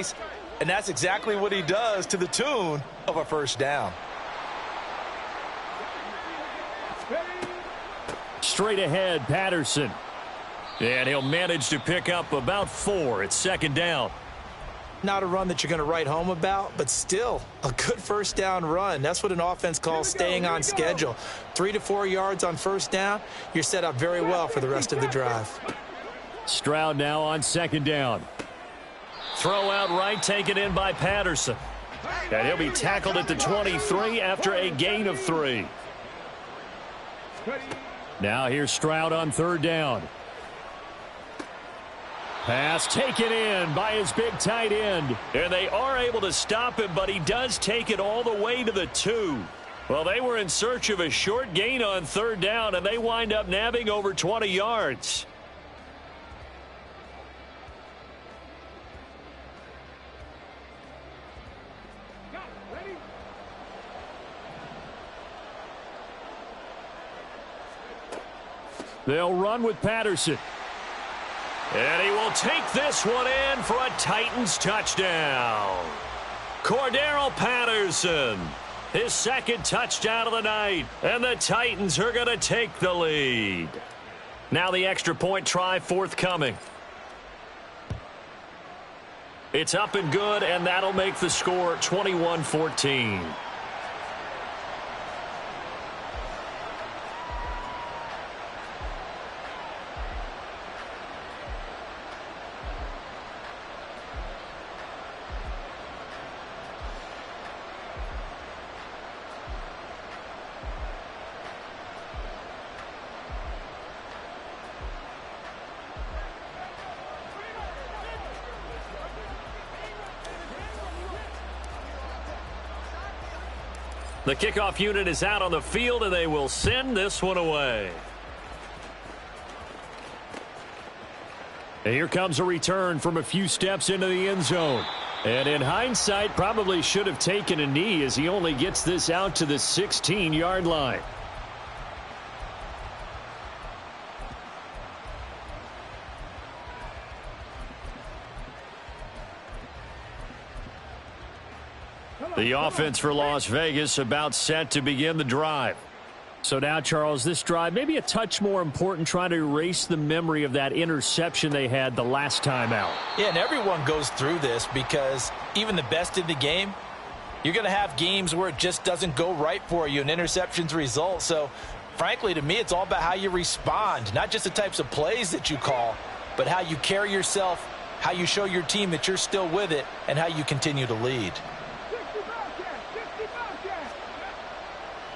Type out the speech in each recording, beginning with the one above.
space, and that's exactly what he does to the tune of a first down. Straight ahead, Patterson. And he'll manage to pick up about 4 at second down. Not a run that you're going to write home about, but still a good first down run. That's what an offense calls staying on schedule. 3 to 4 yards on first down, you're set up very well for the rest of the drive. Stroud now on second down. Throw out right, taken in by Patterson. And he'll be tackled at the 23 after a gain of 3. Now here's Stroud on third down. Pass taken in by his big tight end. And they are able to stop him, but he does take it all the way to the 2. Well, they were in search of a short gain on third down, and they wind up nabbing over 20 yards. They'll run with Patterson. And he will take this one in for a Titans touchdown. Cordero Patterson, his second touchdown of the night. And the Titans are going to take the lead. Now the extra point try forthcoming. It's up and good, and that'll make the score 21-14. The kickoff unit is out on the field, and they will send this one away. And here comes a return from a few steps into the end zone. And in hindsight, probably should have taken a knee as he only gets this out to the 16-yard line. The offense for Las Vegas about set to begin the drive. So now, Charles, this drive maybe a touch more important, trying to erase the memory of that interception they had the last time out. Yeah, and everyone goes through this because even the best in the game, you're going to have games where it just doesn't go right for you and interceptions result. So, frankly, to me, it's all about how you respond, not just the types of plays that you call, but how you carry yourself, how you show your team that you're still with it, and how you continue to lead.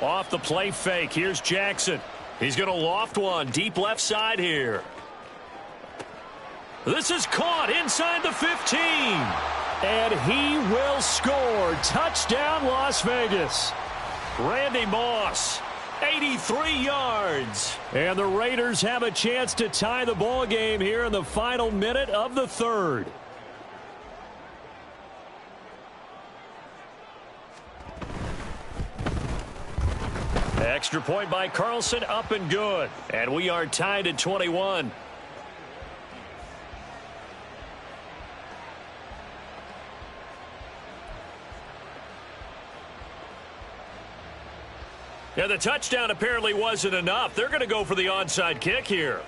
Off the play fake, here's Jackson. He's going to loft one deep left side here. This is caught inside the 15. And he will score. Touchdown, Las Vegas. Randy Moss, 83 yards. And the Raiders have a chance to tie the ball game here in the final minute of the third. Extra point by Carlson, up and good. And we are tied at 21. Yeah, the touchdown apparently wasn't enough. They're going to go for the onside kick here.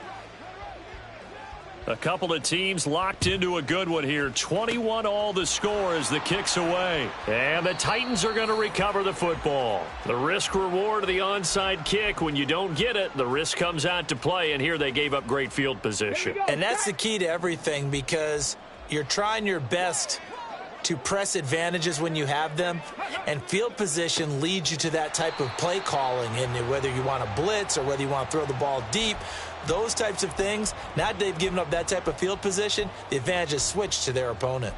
A couple of teams locked into a good one here. 21-all the score as the kick's away. And the Titans are going to recover the football. The risk reward of the onside kick, when you don't get it, the risk comes out to play, and here they gave up great field position. And that's the key to everything, because you're trying your best to press advantages when you have them, and field position leads you to that type of play calling, and whether you want to blitz or whether you want to throw the ball deep, those types of things. Now they've given up that type of field position, the advantage is switched to their opponent.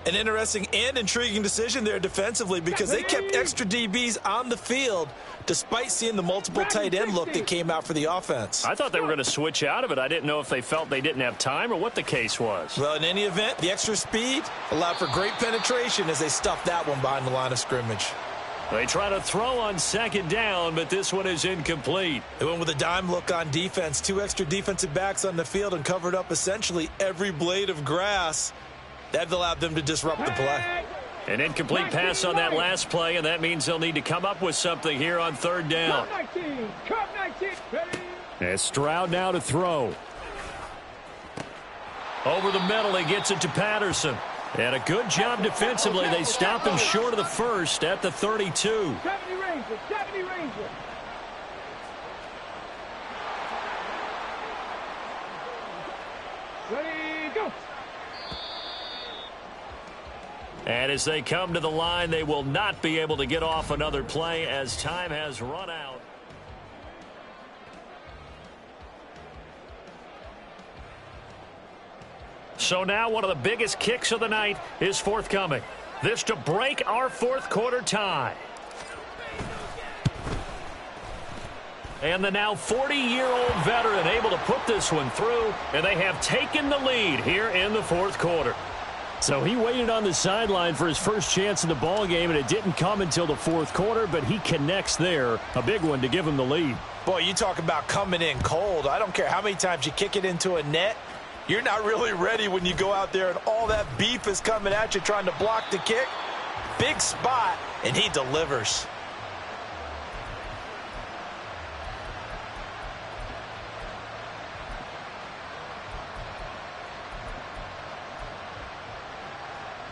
An interesting and intriguing decision there defensively, because they kept extra DBs on the field despite seeing the multiple tight end look that came out for the offense. I thought they were going to switch out of it. I didn't know if they felt they didn't have time or what the case was. Well, in any event, the extra speed allowed for great penetration as they stuffed that one behind the line of scrimmage. They try to throw on second down, but this one is incomplete. They went with a dime look on defense. 2 extra defensive backs on the field and covered up essentially every blade of grass. That allowed them to disrupt the play. An incomplete pass on that last play, and that means they'll need to come up with something here on third down. And Stroud now to throw. Over the middle, he gets it to Patterson. And a good job defensively. They stop him short of the first at the 32. 70 Ranger. Ready, go. And as they come to the line, they will not be able to get off another play as time has run out. So now one of the biggest kicks of the night is forthcoming. This to break our fourth quarter tie. And the now 40-year-old veteran able to put this one through, and they have taken the lead here in the fourth quarter. So he waited on the sideline for his first chance in the ball game, and it didn't come until the fourth quarter, but he connects there. A big one to give him the lead. Boy, you talk about coming in cold. I don't care how many times you kick it into a net. You're not really ready when you go out there and all that beef is coming at you trying to block the kick. Big spot, and he delivers.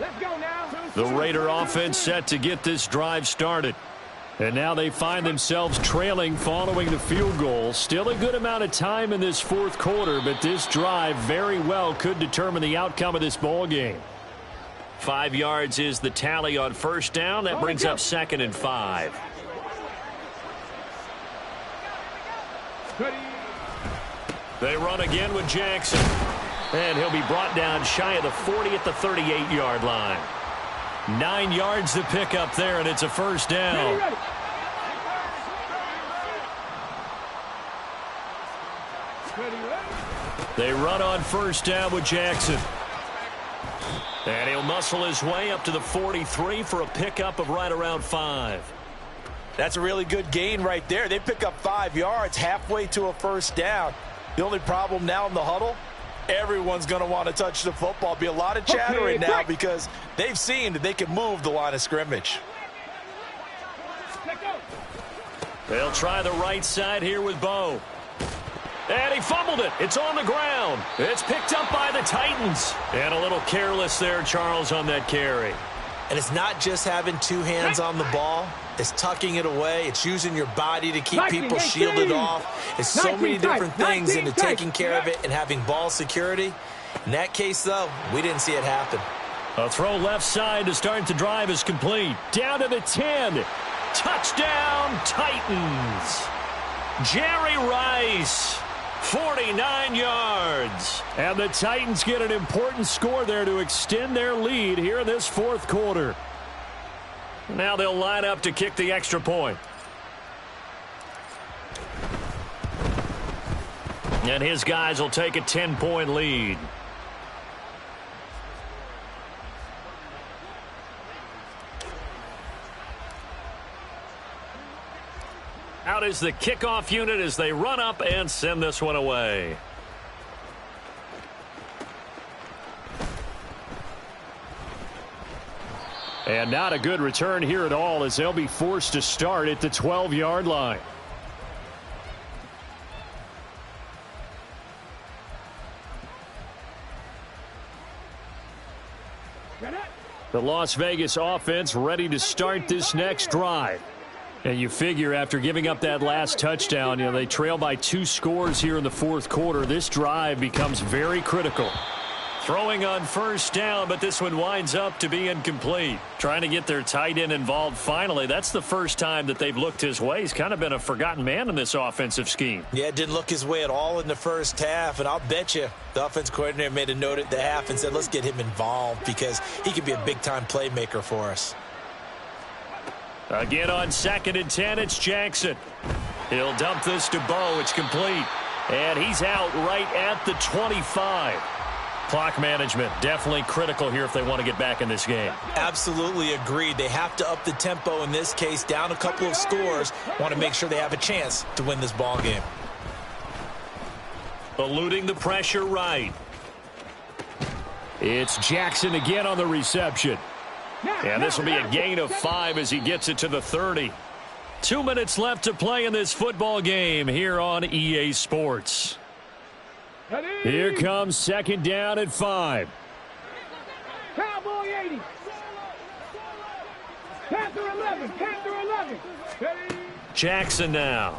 Let's go now. The Raider offense set to get this drive started. And now they find themselves trailing following the field goal. Still a good amount of time in this fourth quarter, but this drive very well could determine the outcome of this ball game. 5 yards is the tally on first down. That brings up 2nd and 5. They run again with Jackson. And he'll be brought down shy of the 40 at the 38-yard line. 9 yards to pick up there, and it's a first down. They run on first down with Jackson. And he'll muscle his way up to the 43 for a pickup of right around 5. That's a really good gain right there. They pick up 5 yards halfway to a first down. The only problem now in the huddle, everyone's going to want to touch the football. Be a lot of chattering now because they've seen that they can move the line of scrimmage. They'll try the right side here with Bo. And he fumbled it. It's on the ground. It's picked up by the Titans. And a little careless there, Charles, on that carry. And it's not just having two hands on the ball. It's tucking it away. It's using your body to keep people shielded off. It's so many different things into taking care of it and having ball security. In that case, though, we didn't see it happen. A throw left side to start the drive is complete. Down to the 10. Touchdown, Titans. Jerry Rice, 49 yards. And the Titans get an important score there to extend their lead here in this fourth quarter. Now they'll line up to kick the extra point. And his guys will take a 10-point lead. Out is the kickoff unit as they run up and send this one away. And not a good return here at all as they'll be forced to start at the 12-yard line. The Las Vegas offense ready to start this next drive. And you figure after giving up that last touchdown, they trail by 2 scores here in the fourth quarter. This drive becomes very critical. Throwing on first down, but this one winds up to be incomplete. Trying to get their tight end involved finally. That's the first time that they've looked his way. He's kind of been a forgotten man in this offensive scheme. Yeah, it didn't look his way at all in the first half, and I'll bet you the offensive coordinator made a note at the half and said, let's get him involved because he could be a big-time playmaker for us. Again on 2nd and 10, it's Jackson. He'll dump this to Bo. It's complete. And he's out right at the 25. Clock management definitely critical here if they want to get back in this game. Absolutely agreed. They have to up the tempo in this case, down a couple of scores. Want to make sure they have a chance to win this ball game. Eluding the pressure right. It's Jackson again on the reception. And this will be a gain of 5 as he gets it to the 30. 2 minutes left to play in this football game here on EA Sports. Here comes second down at 5. Cowboy 80. Panther 11. Panther 11. Jackson now.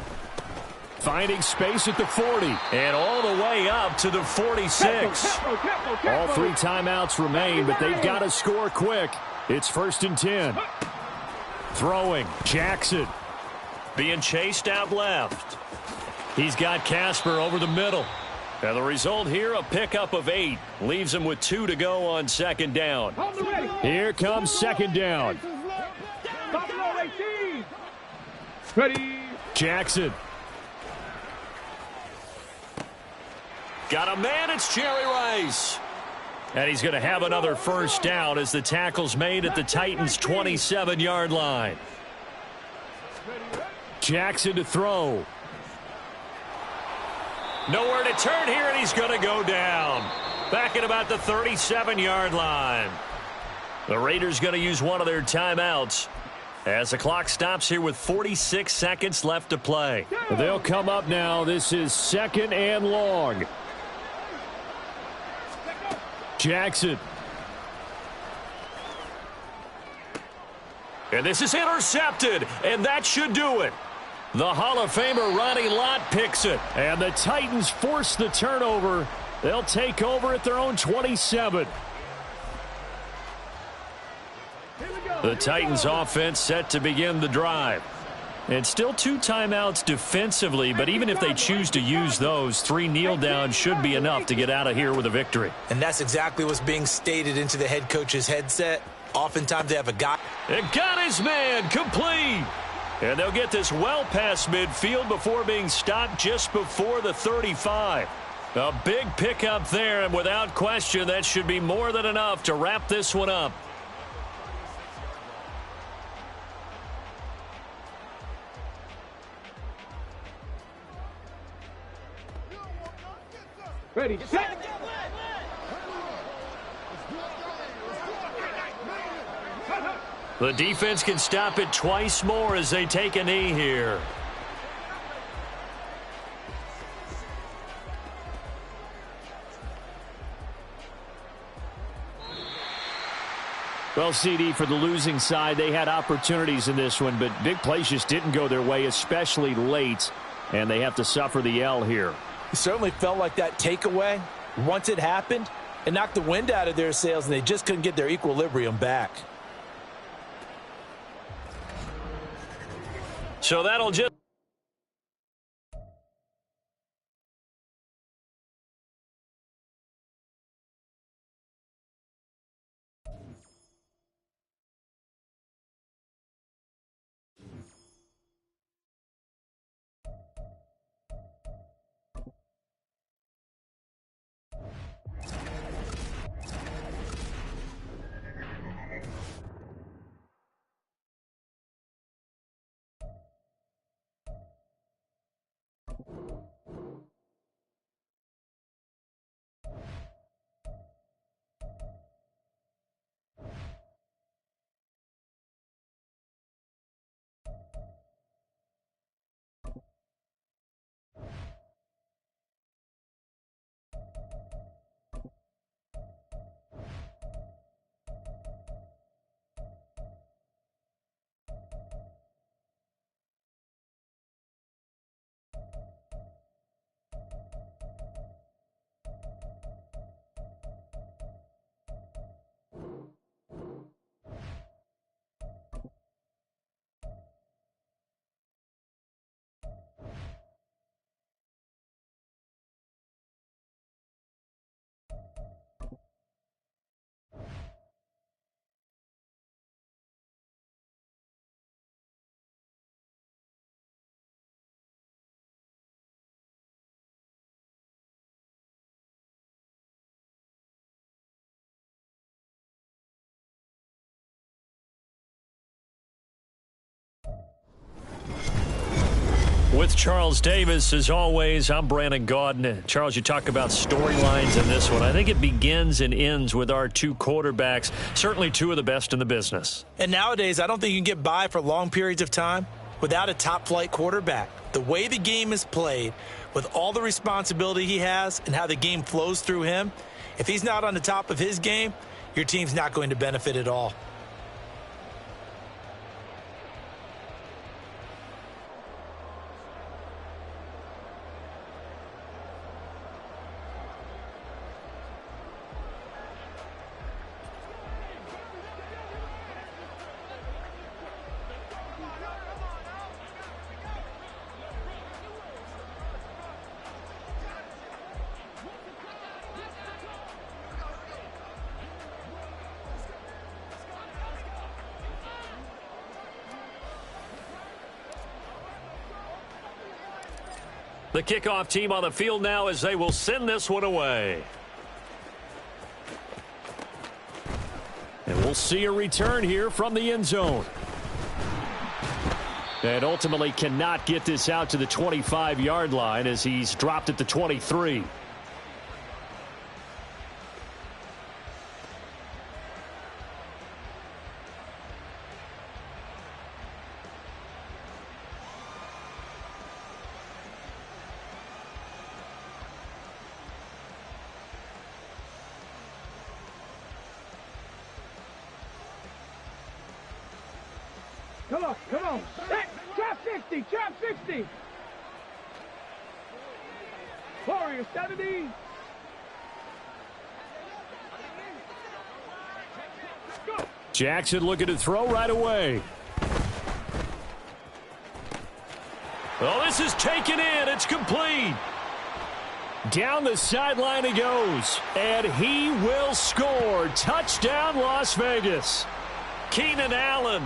Finding space at the 40. And all the way up to the 46. All 3 timeouts remain, but they've got to score quick. It's 1st and 10. Throwing. Jackson. Being chased out left. He's got Casper over the middle. And the result here, a pickup of 8. Leaves him with 2 to go on second down. Here comes second down. Ready. Jackson. Got a man, it's Jerry Rice. And he's going to have another first down as the tackle's made at the Titans' 27-yard line. Jackson to throw. Nowhere to turn here, and he's going to go down. Back at about the 37-yard line. The Raiders going to use one of their timeouts as the clock stops here with 46 seconds left to play. They'll come up now. This is 2nd and long. Jackson. And this is intercepted, and that should do it. The Hall of Famer Ronnie Lott picks it, and the Titans force the turnover. They'll take over at their own 27. The Titans offense set to begin the drive. And still 2 timeouts defensively, but even if they choose to use those, 3 kneel downs should be enough to get out of here with a victory. And that's exactly what's being stated into the head coach's headset. Oftentimes they have a guy. And got his man complete. And they'll get this well past midfield before being stopped just before the 35. A big pickup there, and without question, that should be more than enough to wrap this one up. Ready, set. The defense can stop it twice more as they take a knee here. Well, CD, for the losing side, they had opportunities in this one, but big plays just didn't go their way, especially late, and they have to suffer the L here. It certainly felt like that takeaway, once it happened, it knocked the wind out of their sails, and they just couldn't get their equilibrium back. So that'll just With Charles Davis, as always, I'm Brandon Gaudin. Charles, you talk about storylines in this one. I think it begins and ends with our two quarterbacks, certainly two of the best in the business. And nowadays, I don't think you can get by for long periods of time without a top-flight quarterback. The way the game is played, with all the responsibility he has and how the game flows through him, if he's not on the top of his game, your team's not going to benefit at all. The kickoff team on the field now as they will send this one away. And we'll see a return here from the end zone. And ultimately cannot get this out to the 25-yard line as he's dropped at the 23. Come on. Trap 60, trap 60. Warrior 70. Go. Jackson looking to throw right away. Oh, this is taken in. It's complete. Down the sideline he goes. And he will score. Touchdown, Las Vegas. Keenan Allen,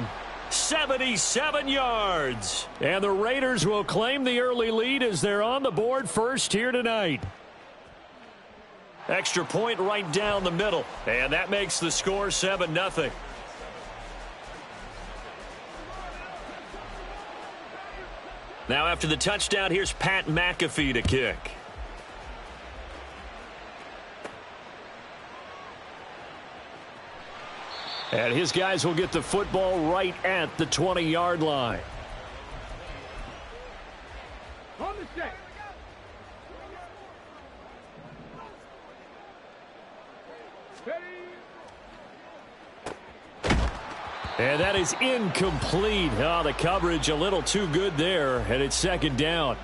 77 yards. And the Raiders will claim the early lead as they're on the board first here tonight. Extra point right down the middle. And that makes the score 7-0. Now after the touchdown, here's Pat McAfee to kick. And his guys will get the football right at the 20-yard line. On the set. Ready. And that is incomplete. Oh, the coverage a little too good there, and it's second down.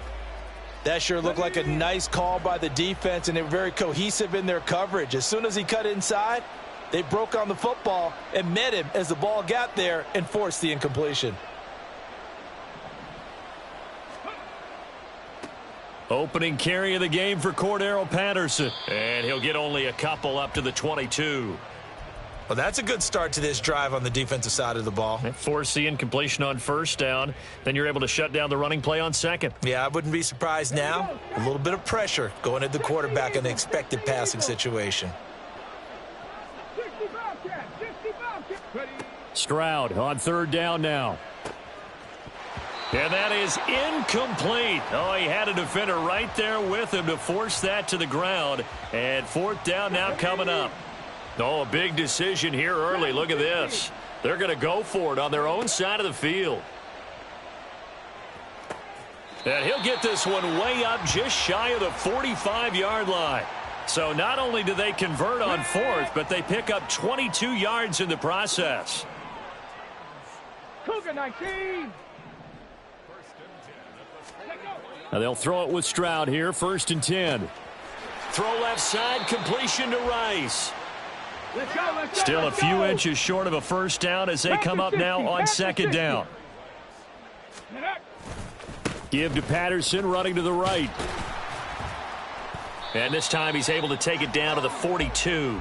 That sure looked like a nice call by the defense, and they were very cohesive in their coverage. As soon as he cut inside, they broke on the football and met him as the ball got there and forced the incompletion. Opening carry of the game for Cordero Patterson. And he'll get only a couple up to the 22. Well, that's a good start to this drive on the defensive side of the ball. Force the incompletion on first down. Then you're able to shut down the running play on second. Yeah, I wouldn't be surprised now. A little bit of pressure going at the quarterback in the expected passing situation. Stroud on third down now. And that is incomplete. Oh, he had a defender right there with him to force that to the ground. And fourth down now coming up. Oh, a big decision here early. Look at this. They're going to go for it on their own side of the field. And he'll get this one way up just shy of the 45-yard line. So not only do they convert on fourth, but they pick up 22 yards in the process. Cougar 19. Now they'll throw it with Stroud here, 1st and 10. Throw left side, completion to Rice. Let's go. Still a few inches short of a first down as they come up now on second down. Give to Patterson, running to the right. And this time he's able to take it down to the 42.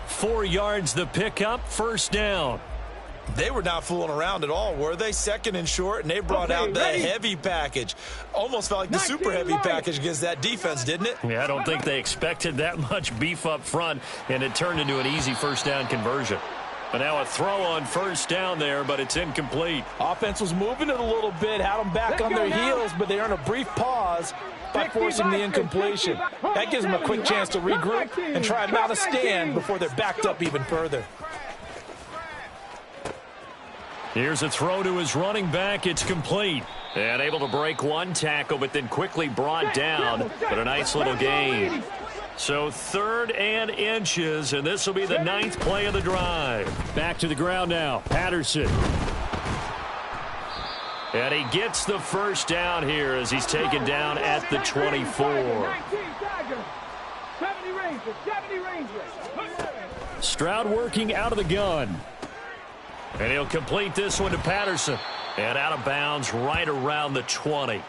4 yards the pickup, first down. They were not fooling around at all, were they? Second and short, and they brought out the heavy package. Almost felt like the super heavy package against that defense, didn't it? Yeah, I don't think they expected that much beef up front, and it turned into an easy first down conversion. And now a throw on first down there, but it's incomplete. Offense was moving it a little bit, had them back on their heels, but they earned a brief pause by forcing the incompletion. That gives them a quick chance to regroup and try and mount a stand before they're backed up even further. Here's a throw to his running back. It's complete. And able to break one tackle, but then quickly brought down. But a nice little gain. So 3rd and inches, and this will be the 9th play of the drive. Back to the ground now. Patterson. And he gets the first down here as he's taken down at the 24. Stroud working out of the gun. And he'll complete this one to Patterson. And out of bounds right around the 20.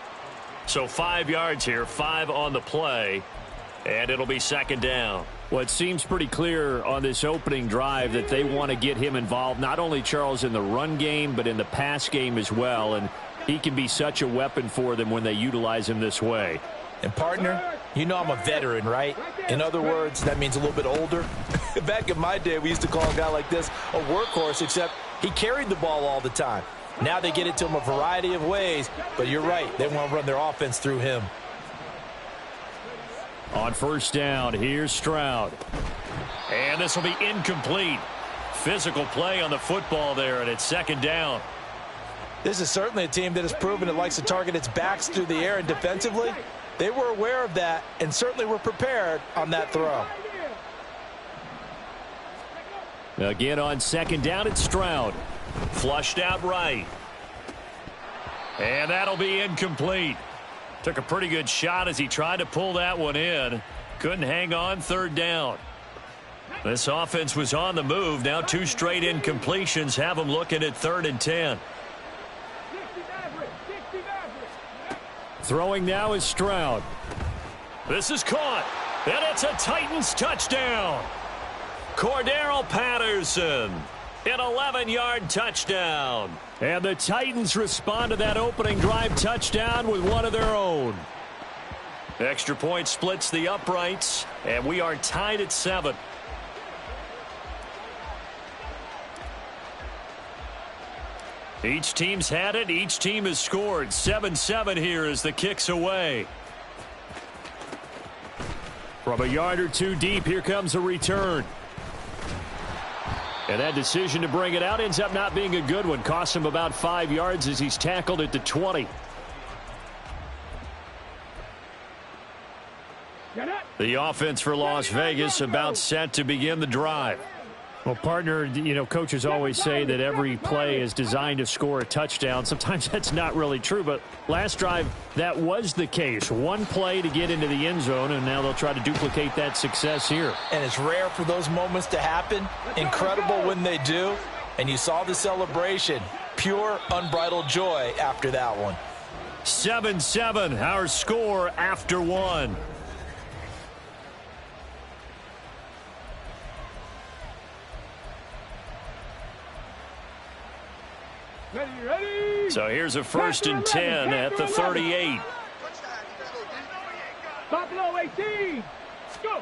So 5 yards here, 5 on the play. And it'll be 2nd down. Well, it seems pretty clear on this opening drive that they want to get him involved, not only, Charles, in the run game, but in the pass game as well. And he can be such a weapon for them when they utilize him this way. And, partner, you know I'm a veteran, right? In other words, that means a little bit older. Back in my day, we used to call a guy like this a workhorse, except he carried the ball all the time. Now they get it to him a variety of ways, but you're right. They want to run their offense through him. On first down, here's Stroud. And this will be incomplete. Physical play on the football there, and it's 2nd down. This is certainly a team that has proven it likes to target its backs through the air, and defensively, they were aware of that and certainly were prepared on that throw. Again on 2nd down, it's Stroud. Flushed out right. And that'll be incomplete. Took a pretty good shot as he tried to pull that one in. Couldn't hang on 3rd down. This offense was on the move. Now 2 straight incompletions have them looking at 3rd and 10. Throwing now is Stroud. This is caught. And it's a Titans touchdown. Cordero Patterson. An 11-yard touchdown. And the Titans respond to that opening drive touchdown with one of their own. Extra point splits the uprights, and we are tied at 7. Each team's had it. Each team has scored. 7-7 here as the kick's away. From a yard or two deep, here comes a return. And that decision to bring it out ends up not being a good one. Costs him about 5 yards as he's tackled at the 20. The offense for Las Vegas about set to begin the drive. Well, partner, you know, coaches always say that every play is designed to score a touchdown. Sometimes that's not really true, but last drive, that was the case. One play to get into the end zone, and now they'll try to duplicate that success here. And it's rare for those moments to happen. Incredible when they do. And you saw the celebration. Pure, unbridled joy after that one. 7-7, our score after one. Ready. So here's a 1st and 10 at the 38. Buffalo 18. Go.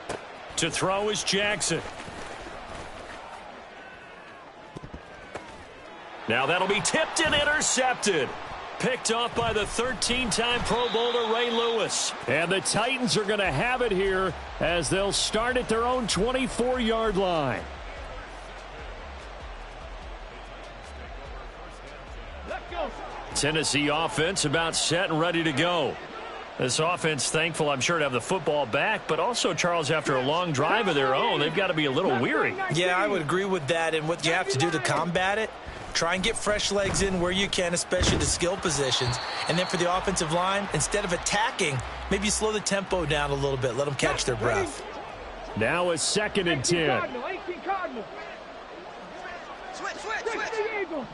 To throw is Jackson. Now that'll be tipped and intercepted. Picked off by the 13-time Pro Bowler Ray Lewis. And the Titans are going to have it here as they'll start at their own 24-yard line. Tennessee offense about set and ready to go. This offense thankful, I'm sure, to have the football back, but also, Charles, after a long drive of their own, they've got to be a little weary. Yeah, I would agree with that, and what you have to do to combat it, try and get fresh legs in where you can, especially the skill positions. And then for the offensive line, instead of attacking, maybe slow the tempo down a little bit, let them catch their breath. Now a 2nd and 10. 18 Cardinals. Switch. 60 Eagles.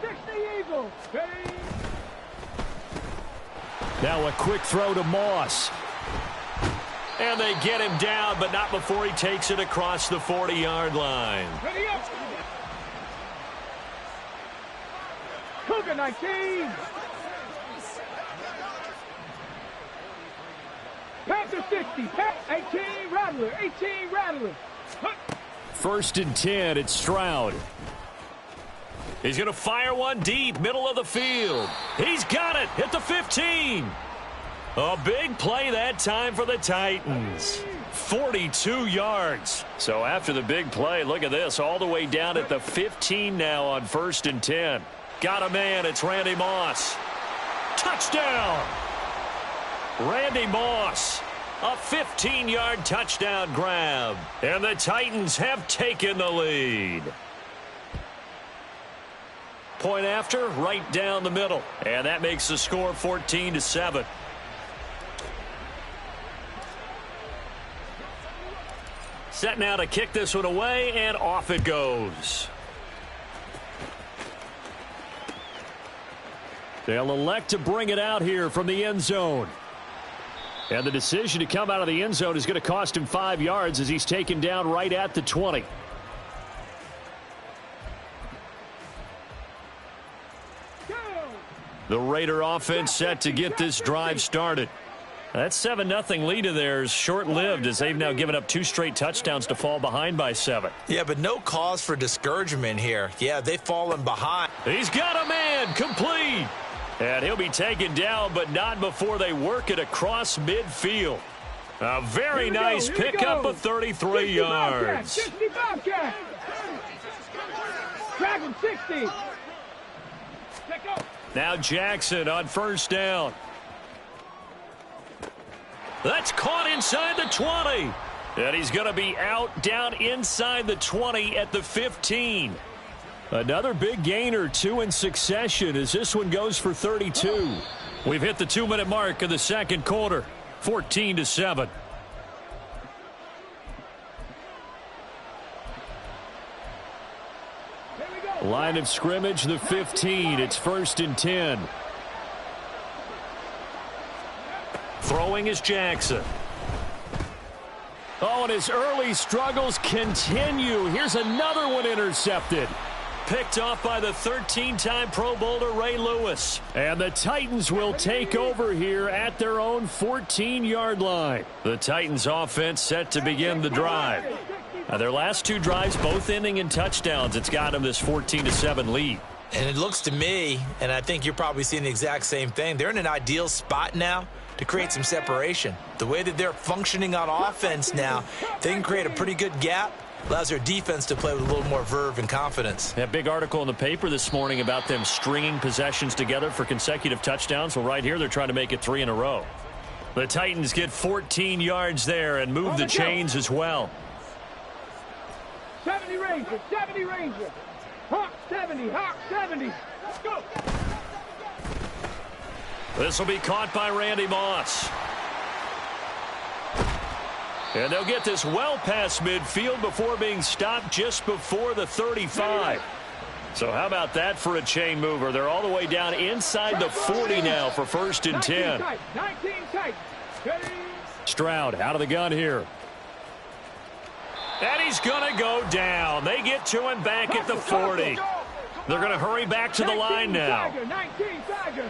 Now a quick throw to Moss. And they get him down, but not before he takes it across the 40-yard line. Ready up. Cougar 19. Panther 60. 18 Rattler. 18 Rattler. 1st and 10, it's Stroud. He's going to fire one deep, middle of the field. He's got it at the 15. A big play that time for the Titans. 42 yards. So after the big play, look at this, all the way down at the 15 now on 1st and 10. Got a man, it's Randy Moss. Touchdown! Randy Moss, a 15-yard touchdown grab. And the Titans have taken the lead. Point after, right down the middle. And that makes the score 14-7. Set now to kick this one away, and off it goes. They'll elect to bring it out here from the end zone. And the decision to come out of the end zone is going to cost him 5 yards as he's taken down right at the 20. The Raider offense set to get this drive started. That 7-0 lead of theirs short-lived as they've now given up 2 straight touchdowns to fall behind by 7. Yeah, but no cause for discouragement here. Yeah, they've fallen behind. He's got a man, complete. And he'll be taken down, but not before they work it across midfield. A very nice pickup of 33 yards. 60 Bobcat. Dragon 60. Now Jackson on 1st down. That's caught inside the 20. And he's going to be out down inside the 20 at the 15. Another big gain or 2 in succession as this one goes for 32. We've hit the 2-minute mark of the second quarter. 14-7. Line of scrimmage, the 15. It's 1st and 10. Throwing is Jackson. Oh, and his early struggles continue. Here's another one intercepted. Picked off by the 13-time Pro Bowler Ray Lewis. And the Titans will take over here at their own 14-yard line. The Titans offense set to begin the drive. Now, their last 2 drives both ending in touchdowns. It's got them this 14-7 lead. And it looks to me, and I think you're probably seeing the exact same thing, they're in an ideal spot now to create some separation. The way that they're functioning on offense now, they can create a pretty good gap. Allows their defense to play with a little more verve and confidence. That big article in the paper this morning about them stringing possessions together for consecutive touchdowns. Well, right here, they're trying to make it 3 in a row. The Titans get 14 yards there and move the chains as well. 70 Ranger, 70 Ranger. Hawk 70, Hawk 70. Let's go. This will be caught by Randy Moss. And they'll get this well past midfield before being stopped just before the 35. So how about that for a chain mover? They're all the way down inside the 40 now for 1st and 10. 19 tight. Stroud out of the gun here. And he's going to go down. They get to him back at the 40. They're going to hurry back to the line now. 19 Tiger.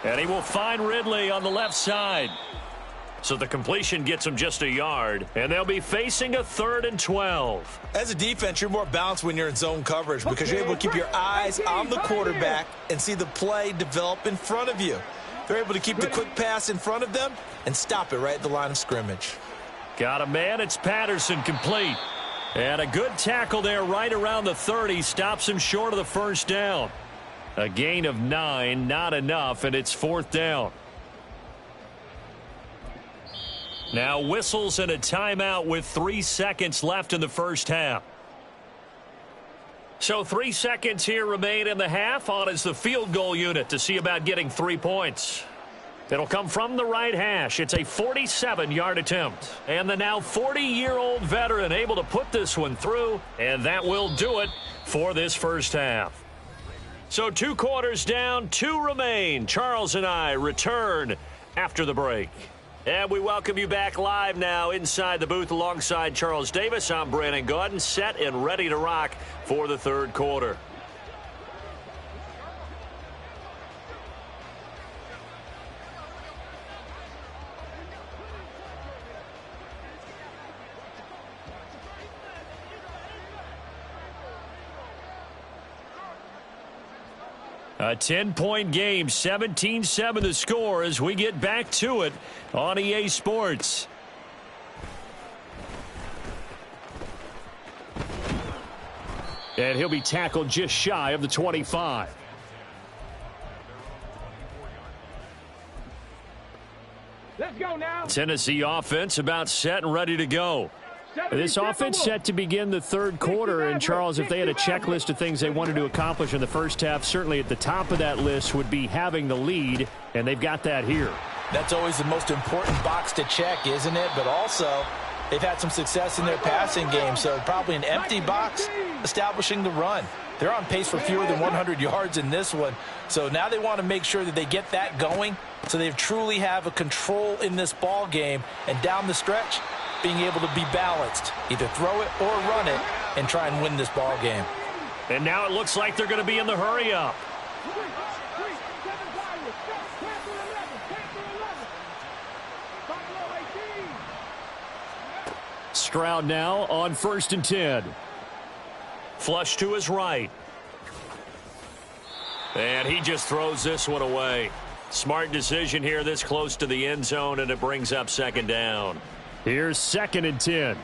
And he will find Ridley on the left side. So the completion gets him just a yard. And they'll be facing a 3rd and 12. As a defense, you're more balanced when you're in zone coverage because you're able to keep your eyes on the quarterback and see the play develop in front of you. They're able to keep the quick pass in front of them and stop it right at the line of scrimmage. Got a man. It's Patterson, complete. And a good tackle there right around the 30. Stops him short of the 1st down. A gain of 9, not enough, and it's 4th down. Now whistles and a timeout with 3 seconds left in the first half. So 3 seconds here remain in the half. On is the field goal unit to see about getting 3 points. It'll come from the right hash. It's a 47-yard attempt. And the now 40-year-old veteran able to put this one through, and that will do it for this first half. So 2 quarters down, 2 remain. Charles and I return after the break. And we welcome you back live now inside the booth alongside Charles Davis. I'm Brandon Gaudin, set and ready to rock for the 3rd quarter. A 10-point game, 17-7 the score as we get back to it on EA Sports. And he'll be tackled just shy of the 25. Let's go now. Tennessee offense about set and ready to go. This offense set to begin the third quarter, and Charles, if they had a checklist of things they wanted to accomplish in the first half, certainly at the top of that list would be having the lead, and they've got that here. That's always the most important box to check, isn't it? But also, they've had some success in their passing game, so probably an empty box establishing the run. They're on pace for fewer than 100 yards in this one, so now they want to make sure that they get that going so they truly have a control in this ball game, and down the stretch, being able to be balanced, either throw it or run it, and try and win this ball game. And now it looks like they're going to be in the hurry-up. Stroud now on 1st and 10. Flush to his right. And he just throws this one away. Smart decision here this close to the end zone, and it brings up 2nd down. Here's 2nd and 10.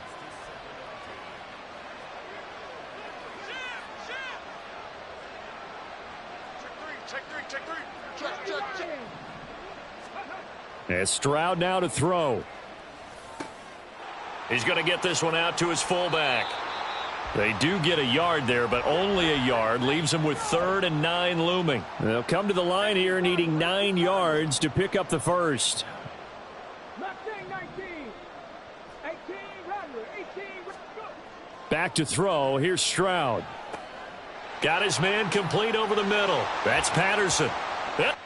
And Stroud now to throw. He's going to get this one out to his fullback. They do get a yard there, but only a yard. Leaves them with 3rd and 9 looming. They'll come to the line here needing 9 yards to pick up the first. Back to throw. Here's Stroud. Got his man complete over the middle. That's Patterson. Yep.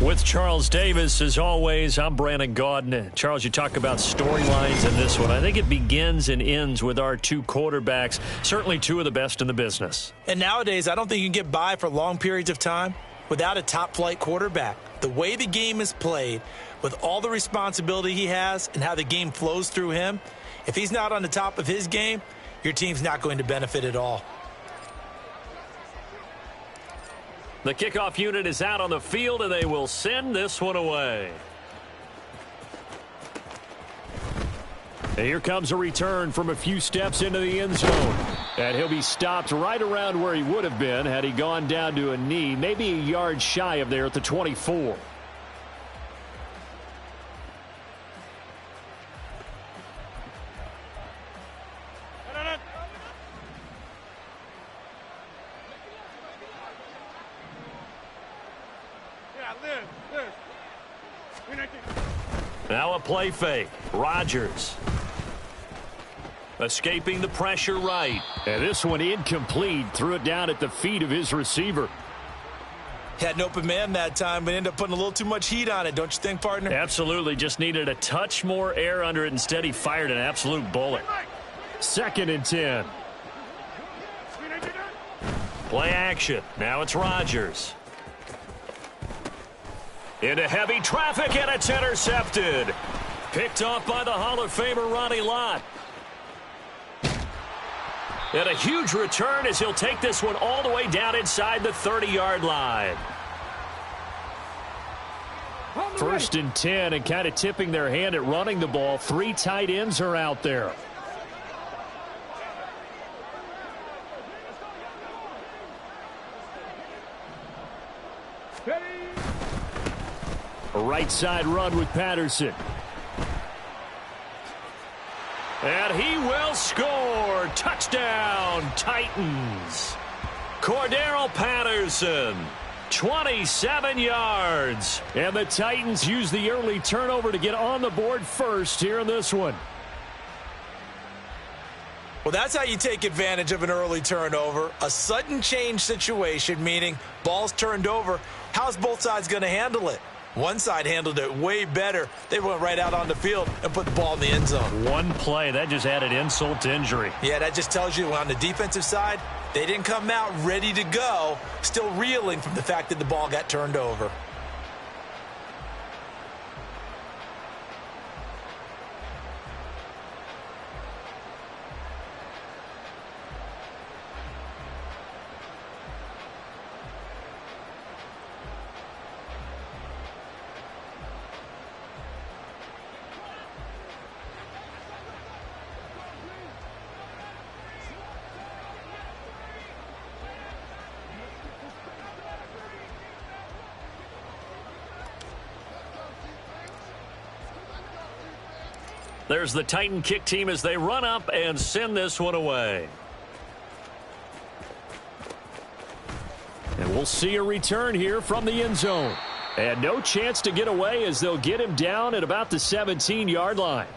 With Charles Davis, as always, I'm Brandon Gaudin. Charles, you talk about storylines in this one. I think it begins and ends with our two quarterbacks, certainly two of the best in the business. And nowadays, I don't think you can get by for long periods of time without a top-flight quarterback. The way the game is played, with all the responsibility he has and how the game flows through him, if he's not on the top of his game, your team's not going to benefit at all. The kickoff unit is out on the field, and they will send this one away. And here comes a return from a few steps into the end zone. And he'll be stopped right around where he would have been had he gone down to a knee, maybe a yard shy of there at the 24. Now a play fake. Rodgers. Escaping the pressure right. And this one incomplete. Threw it down at the feet of his receiver. Had an open man that time, but ended up putting a little too much heat on it, don't you think, partner? Absolutely. Just needed a touch more air under it. Instead, he fired an absolute bullet. 2nd and 10. Play action. Now it's Rodgers. Into heavy traffic, and it's intercepted. Picked off by the Hall of Famer Ronnie Lott. And a huge return as he'll take this one all the way down inside the 30-yard line. First and 10, and kind of tipping their hand at running the ball. 3 tight ends are out there. A right side run with Patterson. And he will score. Touchdown, Titans. Cordero Patterson, 27 yards. And the Titans use the early turnover to get on the board first here in this one. Well, that's how you take advantage of an early turnover. A sudden change situation, meaning ball's turned over. How's both sides going to handle it? One side handled it way better. They went right out on the field and put the ball in the end zone. One play, that just added insult to injury. Yeah, that just tells you on the defensive side, they didn't come out ready to go, still reeling from the fact that the ball got turned over. There's the Titan kick team as they run up and send this one away. And we'll see a return here from the end zone. And no chance to get away as they'll get him down at about the 17-yard line.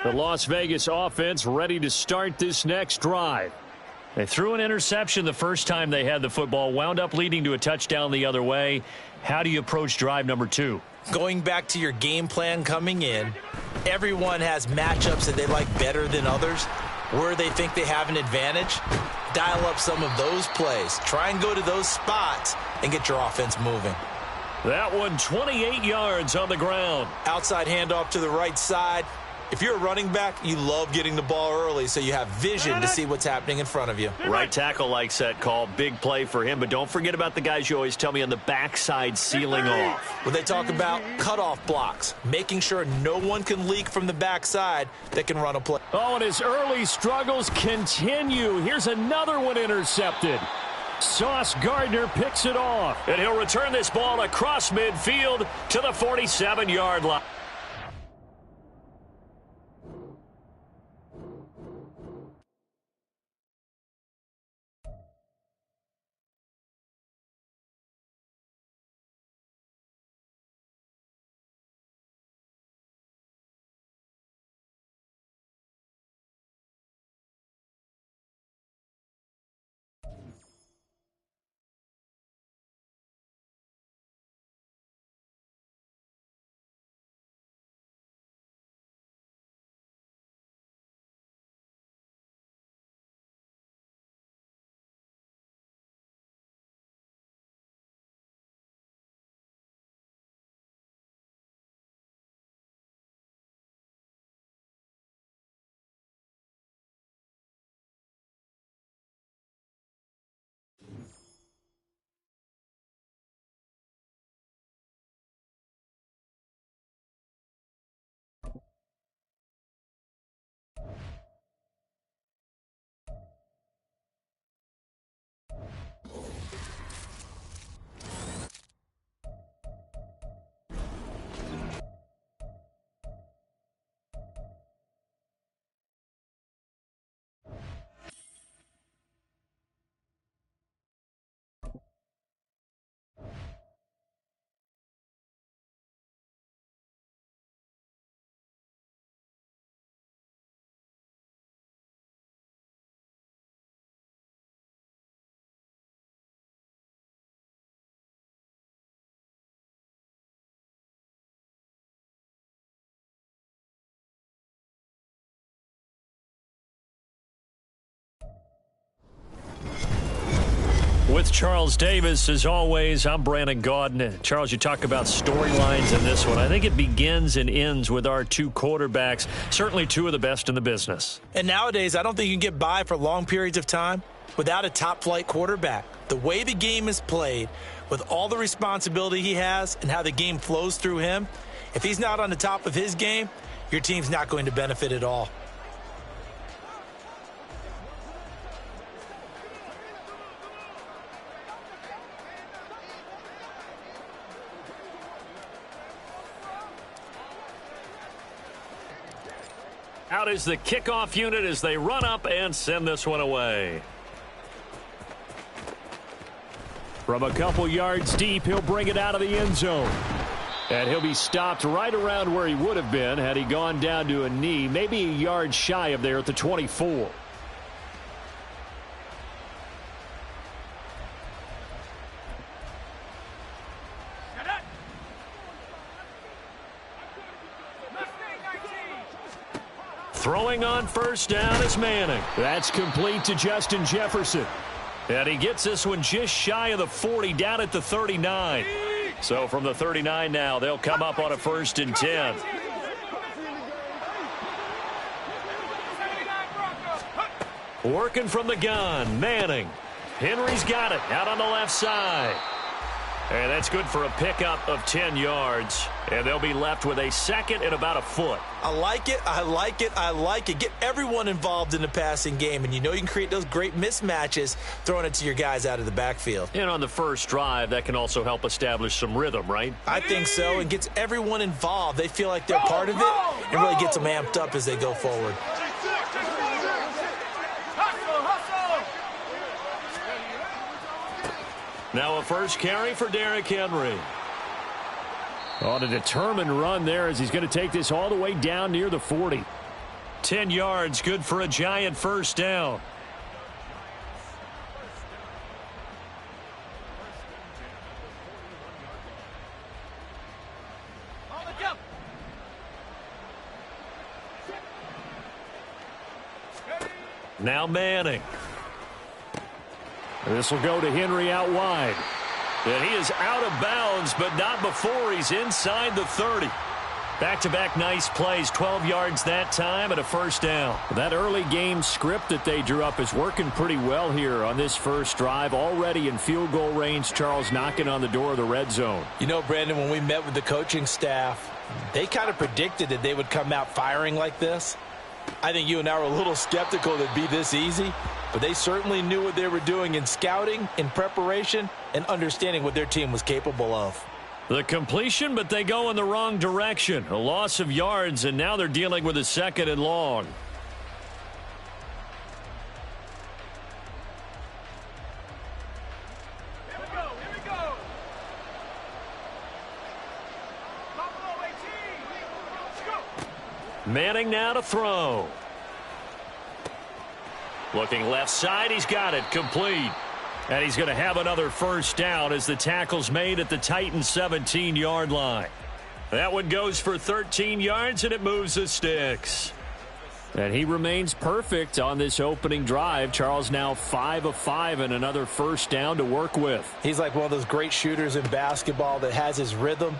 The Las Vegas offense ready to start this next drive. They threw an interception the first time they had the football, wound up leading to a touchdown the other way. How do you approach drive number 2? Going back to your game plan coming in, everyone has matchups that they like better than others. Where they think they have an advantage, dial up some of those plays. Try and go to those spots and get your offense moving. That one 28 yards on the ground. Outside handoff to the right side. If you're a running back, you love getting the ball early so you have vision to see what's happening in front of you. Right tackle likes that call. Big play for him, but don't forget about the guys you always tell me on the backside sealing off. When they talk about cutoff blocks, making sure no one can leak from the backside that can run a play. Oh, and his early struggles continue. Here's another one intercepted. Sauce Gardner picks it off, and he'll return this ball across midfield to the 47-yard line. With Charles Davis, as always, I'm Brandon Gaudin. Charles, you talk about storylines in this one. I think it begins and ends with our two quarterbacks, certainly two of the best in the business. And nowadays, I don't think you can get by for long periods of time without a top-flight quarterback. The way the game is played, with all the responsibility he has and how the game flows through him, if he's not on the top of his game, your team's not going to benefit at all. Out is the kickoff unit as they run up and send this one away. From a couple yards deep, he'll bring it out of the end zone. And he'll be stopped right around where he would have been had he gone down to a knee, maybe a yard shy of there at the 24. Throwing on first down is Manning. That's complete to Justin Jefferson. And he gets this one just shy of the 40, down at the 39. So from the 39 now, they'll come up on a 1st and 10. Working from the gun, Manning. Henry's got it out on the left side. And that's good for a pickup of 10 yards. And they'll be left with a 2nd and about a foot. I like it, I like it, I like it. Get everyone involved in the passing game, and you know you can create those great mismatches throwing it to your guys out of the backfield. And on the first drive, that can also help establish some rhythm, right? I think so, and gets everyone involved. They feel like they're part of it, and really gets them amped up as they go forward. Now a first carry for Derrick Henry. On a determined run there as he's going to take this all the way down near the 40. 10 yards, good for a giant first down. Now Manning. This will go to Henry out wide. And he is out of bounds, but not before he's inside the 30. Back-to-back nice plays, 12 yards that time and a first down. That early game script that they drew up is working pretty well here on this first drive. Already in field goal range, Charles knocking on the door of the red zone. You know, Brandon, when we met with the coaching staff, they kind of predicted that they would come out firing like this. I think you and I were a little skeptical that it'd be this easy, but they certainly knew what they were doing in scouting, in preparation, and understanding what their team was capable of. The completion, but they go in the wrong direction. A loss of yards, and now they're dealing with a 2nd and long. Here we go. Manning now to throw. Looking left side, he's got it, complete. And he's going to have another first down as the tackle's made at the Titans' 17-yard line. That one goes for 13 yards, and it moves the sticks. And he remains perfect on this opening drive. Charles now 5 of 5 and another first down to work with. He's like one of those great shooters in basketball that has his rhythm,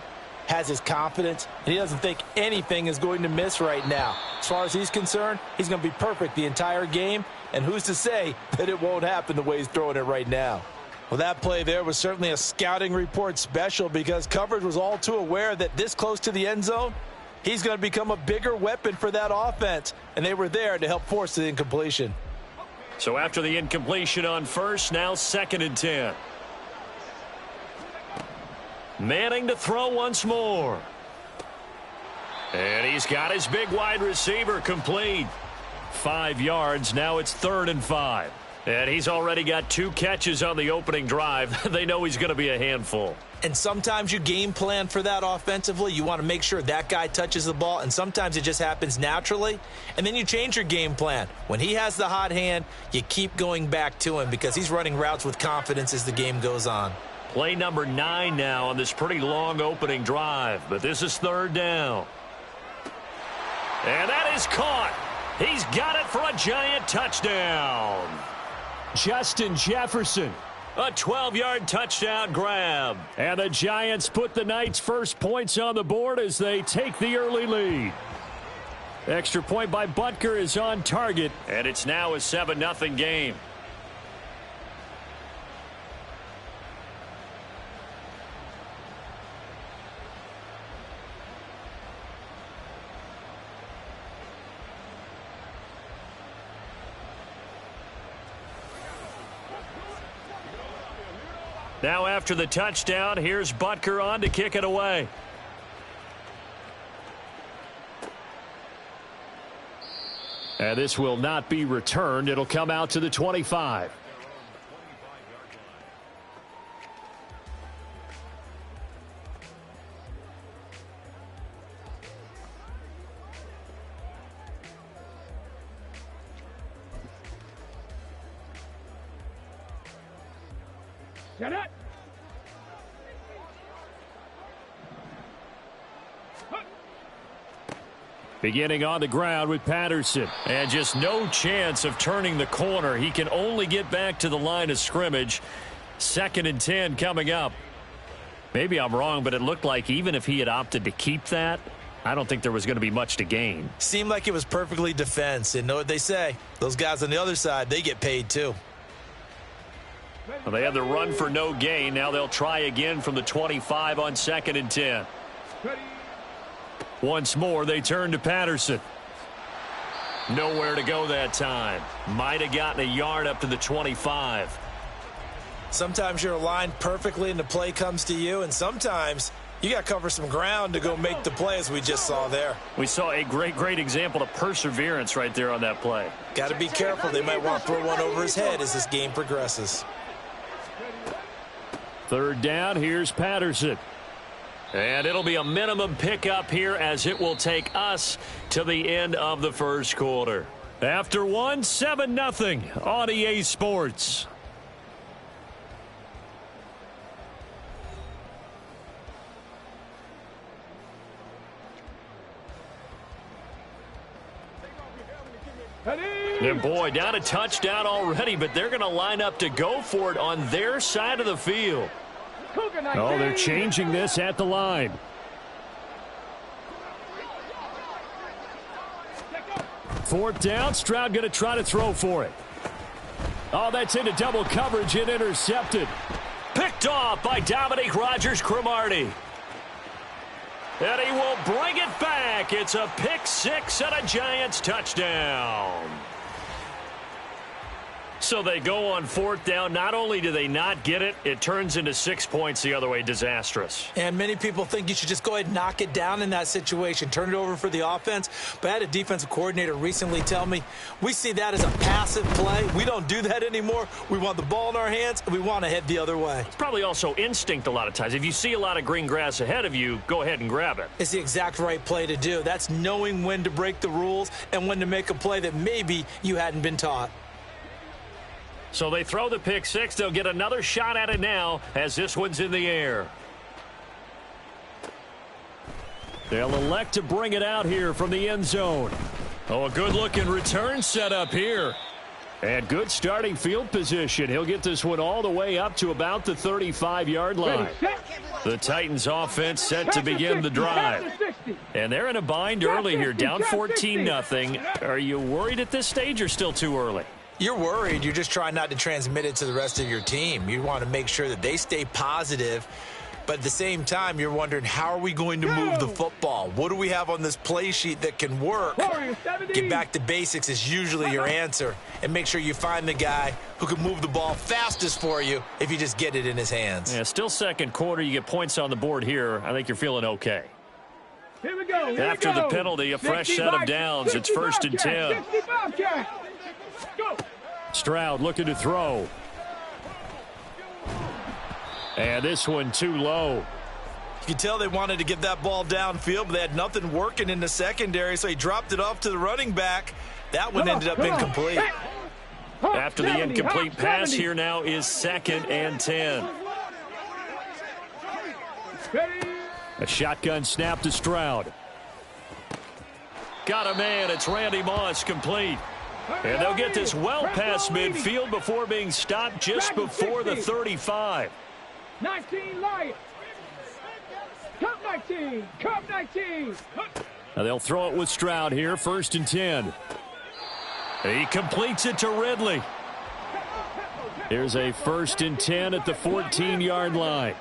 has his confidence, and he doesn't think anything is going to miss right now. As far as he's concerned, he's going to be perfect the entire game, and who's to say that it won't happen the way he's throwing it right now. Well, that play there was certainly a scouting report special because coverage was all too aware that this close to the end zone, he's going to become a bigger weapon for that offense, and they were there to help force the incompletion. So after the incompletion on first, now 2nd and 10. Manning to throw once more. And he's got his big wide receiver complete. 5 yards. Now it's 3rd and 5. And he's already got 2 catches on the opening drive. They know he's going to be a handful. And sometimes you game plan for that offensively. You want to make sure that guy touches the ball, and sometimes it just happens naturally. And then you change your game plan. When he has the hot hand, you keep going back to him because he's running routes with confidence as the game goes on. Play number 9 now on this pretty long opening drive, but this is 3rd down. And that is caught. He's got it for a giant touchdown. Justin Jefferson A 12-yard touchdown grab. And the Giants put the Knights' first points on the board as they take the early lead. Extra point by Butker is on target, and it's now a 7-0 game. Now after the touchdown, here's Butker on to kick it away. And this will not be returned. It'll come out to the 25. Set it. Beginning on the ground with Patterson. And just no chance of turning the corner. He can only get back to the line of scrimmage. 2nd and 10 coming up. Maybe I'm wrong, but it looked like even if he had opted to keep that, I don't think there was going to be much to gain. Seemed like it was perfectly defense. And know what they say. Those guys on the other side, they get paid too. Well, they had the run for no gain. Now they'll try again from the 25 on 2nd and 10. Once more, they turn to Patterson. Nowhere to go that time. Might have gotten a yard up to the 25. Sometimes you're aligned perfectly and the play comes to you, and sometimes you got to cover some ground to go make the play, as we just saw there. We saw a great example of perseverance right there on that play. Got to be careful. They might want to throw one over his head as this game progresses. 3rd down, here's Patterson. And it'll be a minimum pickup here as it will take us to the end of the first quarter. After 7-0 on EA Sports. And boy, down a touchdown already, but they're going to line up to go for it on their side of the field. Oh, they're changing this at the line. Fourth down, Stroud going to try to throw for it. Oh, that's into double coverage and intercepted. Picked off by Dominique Rodgers-Cromartie. And he will bring it back. It's a pick six and a Giants touchdown. So they go on 4th down. Not only do they not get it, it turns into 6 points the other way. Disastrous. And many people think you should just go ahead and knock it down in that situation. Turn it over for the offense. But I had a defensive coordinator recently tell me, we see that as a passive play. We don't do that anymore. We want the ball in our hands, and we want to head the other way. It's probably also instinct a lot of times. If you see a lot of green grass ahead of you, go ahead and grab it. It's the exact right play to do. That's knowing when to break the rules and when to make a play that maybe you hadn't been taught. So they throw the pick six. They'll get another shot at it now as this one's in the air. They'll elect to bring it out here from the end zone. Oh, a good-looking return set up here. And good starting field position. He'll get this one all the way up to about the 35-yard line. The Titans offense set to begin the drive. And they're in a bind early here, down 14-0. Are you worried at this stage or still too early? You're worried. You're just trying not to transmit it to the rest of your team. You want to make sure that they stay positive. But at the same time, you're wondering, how are we going to move the football? What do we have on this play sheet that can work? Get back to basics is usually your answer. And make sure you find the guy who can move the ball fastest for you if you just get it in his hands. Yeah, still second quarter. You get points on the board here. I think you're feeling okay. Here we go. After the penalty, a fresh set of downs. It's 1st and 10. Stroud looking to throw. And this one too low. You could tell they wanted to get that ball downfield, but they had nothing working in the secondary, so he dropped it off to the running back. That one ended up incomplete. After the incomplete pass, here now is 2nd and 10. A shotgun snap to Stroud. Got a man. It's Randy Moss complete. And they'll get this well past midfield before being stopped just before the 35. 19 Lions. Cup 19. Cup 19. Now they'll throw it with Stroud here, 1st and 10. He completes it to Ridley. Here's a 1st and 10 at the 14-yard line.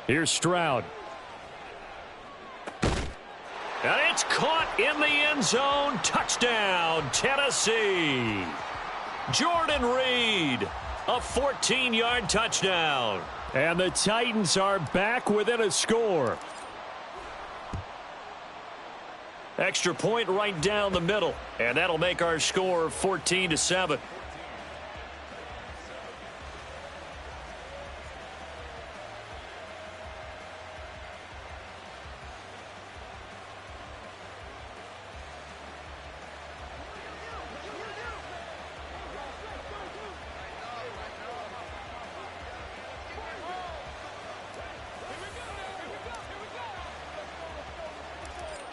Here's Stroud. And it's caught in the end zone. Touchdown, Tennessee. Jordan Reed, a 14-yard touchdown. And the Titans are back within a score. Extra point right down the middle. And that'll make our score 14-7.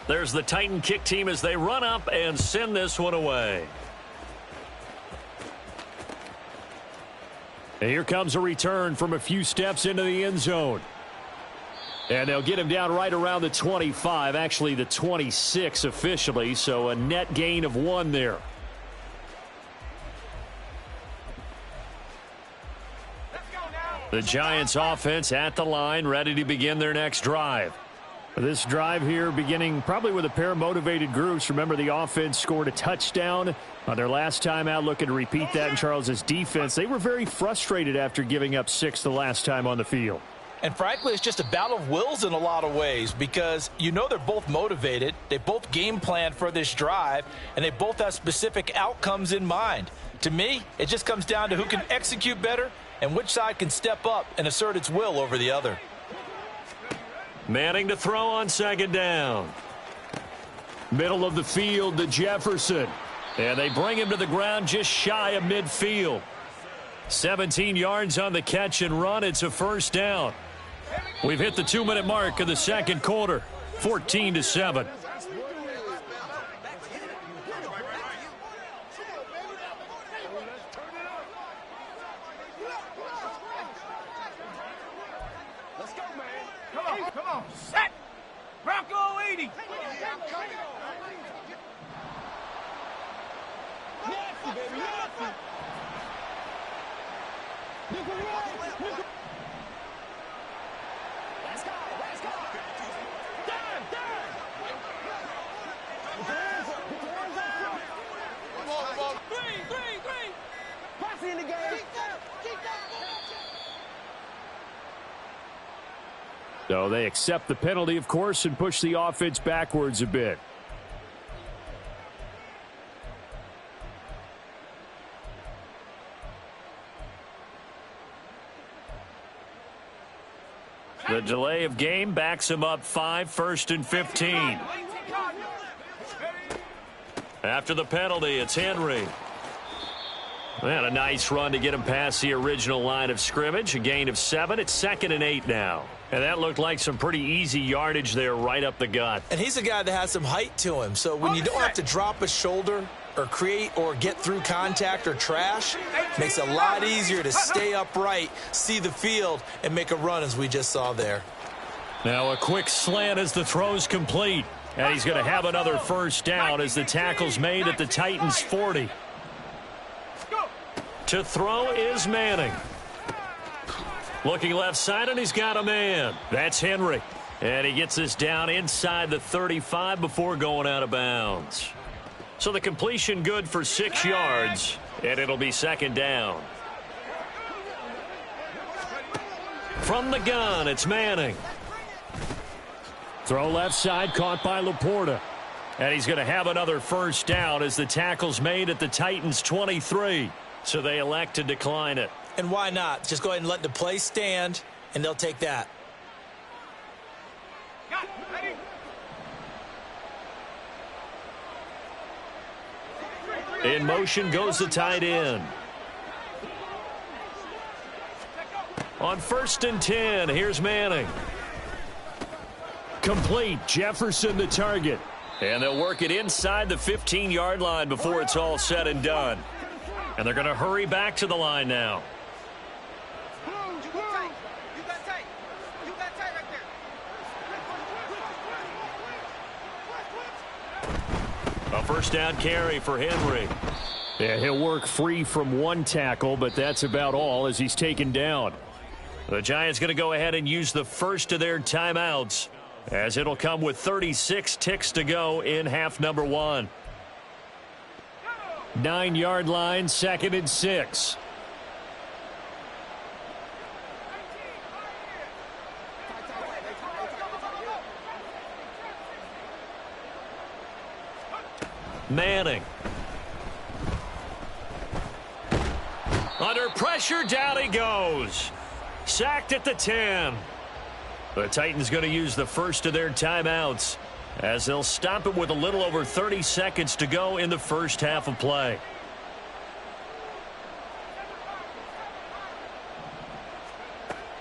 There's the Titan kick team as they run up and send this one away. And here comes a return from a few steps into the end zone. And they'll get him down right around the 25, actually the 26 officially, so a net gain of 1 there. The Giants offense at the line, ready to begin their next drive. This drive here beginning probably with a pair of motivated groups. Remember, the offense scored a touchdown on their last time out, looking to repeat that in Charles's defense. They were very frustrated after giving up 6 the last time on the field. And frankly, it's just a battle of wills in a lot of ways because you know they're both motivated. They both game plan for this drive, and they both have specific outcomes in mind. To me, it just comes down to who can execute better and which side can step up and assert its will over the other. Manning to throw on 2nd down. Middle of the field to Jefferson. And they bring him to the ground just shy of midfield. 17 yards on the catch and run. It's a 1st down. We've hit the 2-minute mark of the 2nd quarter. 14-7. Set. Bronco 80. Nasty, baby, nasty. Let's go, let's go. Down. Come on. Three. Posse in the game. Keep that. So they accept the penalty, of course, and push the offense backwards a bit. The delay of game backs him up 5, 1st and 15. After the penalty, it's Henry. And a nice run to get him past the original line of scrimmage. A gain of 7. It's 2nd and 8 now. And that looked like some pretty easy yardage there right up the gut. And he's a guy that has some height to him. So when you don't have to drop a shoulder or create or get through contact or trash, it makes it a lot easier to stay upright, see the field, and make a run as we just saw there. Now a quick slant as the throw's complete. And he's going to have another 1st down as the tackle's made at the Titans' 40. To throw is Manning. Looking left side, and he's got a man. That's Henry. And he gets this down inside the 35 before going out of bounds. So the completion good for 6 yards, and it'll be 2nd down. From the gun, it's Manning. Throw left side, caught by Laporta. And he's going to have another 1st down as the tackle's made at the Titans' 23. So they elect to decline it. And why not? Just go ahead and let the play stand, and they'll take that. In motion goes the tight end. On 1st and 10, here's Manning. Complete. Jefferson the target. And they'll work it inside the 15-yard line before it's all said and done. And they're going to hurry back to the line now. A first down carry for Henry. Yeah, he'll work free from one tackle, but that's about all as he's taken down. The Giants going to go ahead and use the first of their timeouts, as it'll come with 36 ticks to go in half number 1. 9-yard line, 2nd and 6. Manning. Under pressure, down he goes. Sacked at the 10. The Titans going to use the first of their timeouts, as they'll stop it with a little over 30 seconds to go in the first half of play.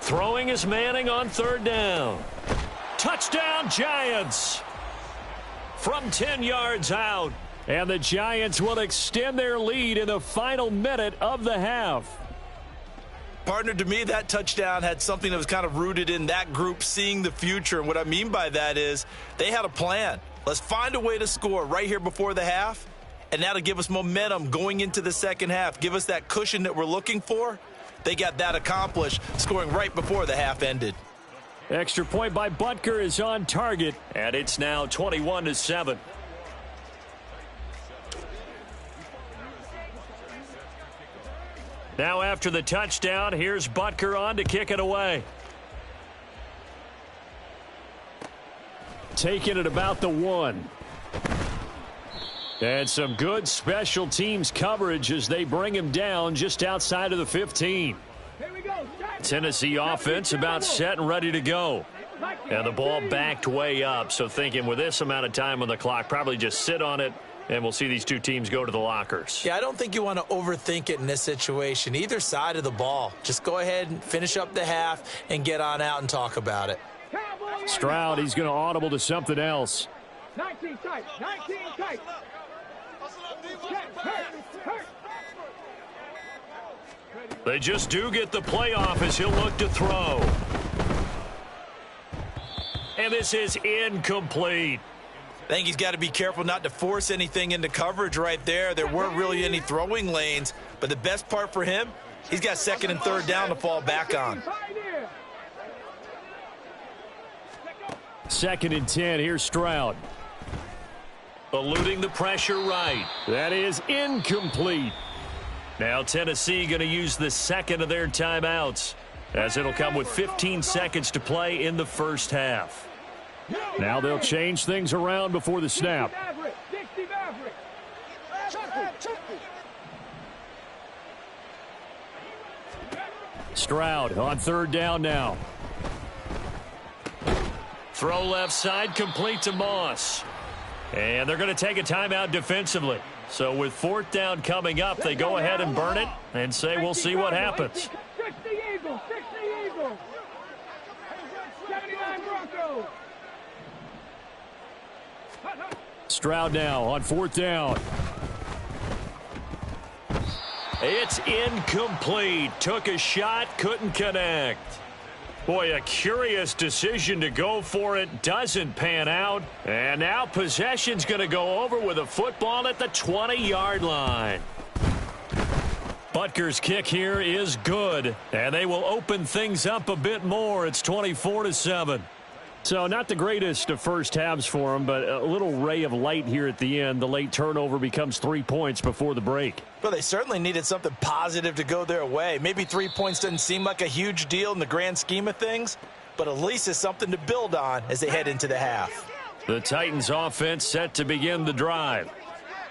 Throwing is Manning on 3rd down. Touchdown, Giants! From 10 yards out. And the Giants will extend their lead in the final minute of the half. Partner, to me, that touchdown had something that was kind of rooted in that group seeing the future. And what I mean by that is they had a plan. Let's find a way to score right here before the half, and that'll give us momentum going into the second half. Give us that cushion that we're looking for. They got that accomplished, scoring right before the half ended. Extra point by Butker is on target. And it's now 21-7. Now after the touchdown, here's Butker on to kick it away. Taking it about the 1. And some good special teams coverage as they bring him down just outside of the 15. Tennessee offense about set and ready to go. And the ball backed way up, so thinking with this amount of time on the clock, probably just sit on it, and we'll see these two teams go to the lockers. Yeah, I don't think you want to overthink it in this situation. Either side of the ball. Just go ahead and finish up the half and get on out and talk about it. Stroud, he's going to audible to something else. 19 tight. 19 tight. They just do get the playoff as he'll look to throw. And this is incomplete. I think he's got to be careful not to force anything into coverage right there. There weren't really any throwing lanes, but the best part for him, he's got 2nd and 3rd down to fall back on. 2nd and 10, here's Stroud. Eluding the pressure right. That is incomplete. Now Tennessee going to use the 2nd of their timeouts, as it'll come with 15 seconds to play in the first half. Now they'll change things around before the snap. Stroud on 3rd down now. Throw left side, complete to Moss. And they're going to take a timeout defensively. So with 4th down coming up, they go ahead and burn it and say we'll see what happens. 60 Eagles, 60 Eagles. 79 Broncos. Stroud now on 4th down. It's incomplete. Took a shot, couldn't connect. Boy, a curious decision to go for it. Doesn't pan out. And now possession's going to go over with a football at the 20-yard line. Butker's kick here is good. And they will open things up a bit more. It's 24-7. So not the greatest of first halves for him, but a little ray of light here at the end. The late turnover becomes 3 points before the break. Well, they certainly needed something positive to go their way. Maybe 3 points doesn't seem like a huge deal in the grand scheme of things, but at least it's something to build on as they head into the half. The Titans offense set to begin the drive.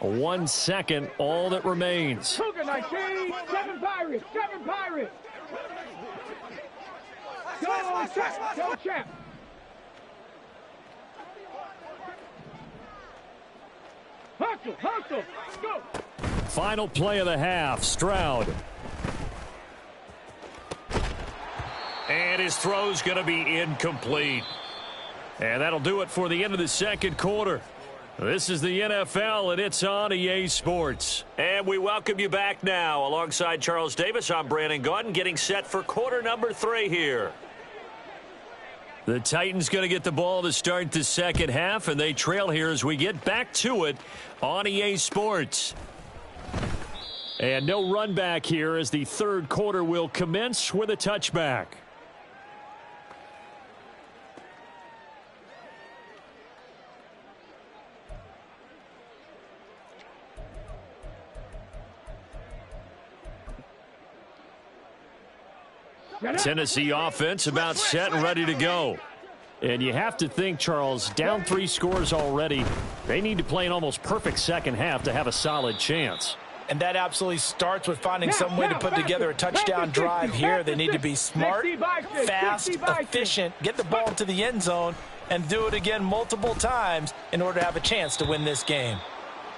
1 second, all that remains. Cougar 19, 7 Pirates, 7 Pirates. Go, Champ, go, Champ. Hustle, hustle, go. Final play of the half, Stroud. And his throw's going to be incomplete. And that'll do it for the end of the second quarter. This is the NFL, and it's on EA Sports. And we welcome you back now. Alongside Charles Davis, I'm Brandon Gaudin, getting set for quarter number 3 here. The Titans going to get the ball to start the second half, and they trail here as we get back to it on EA Sports. And no run back here as the third quarter will commence with a touchback. Tennessee offense about set and ready to go. And you have to think, Charles, down 3 scores already. They need to play an almost perfect second half to have a solid chance. And that absolutely starts with finding some way to put together a touchdown drive here. They need to be smart, fast, efficient, get the ball into the end zone, and do it again multiple times in order to have a chance to win this game.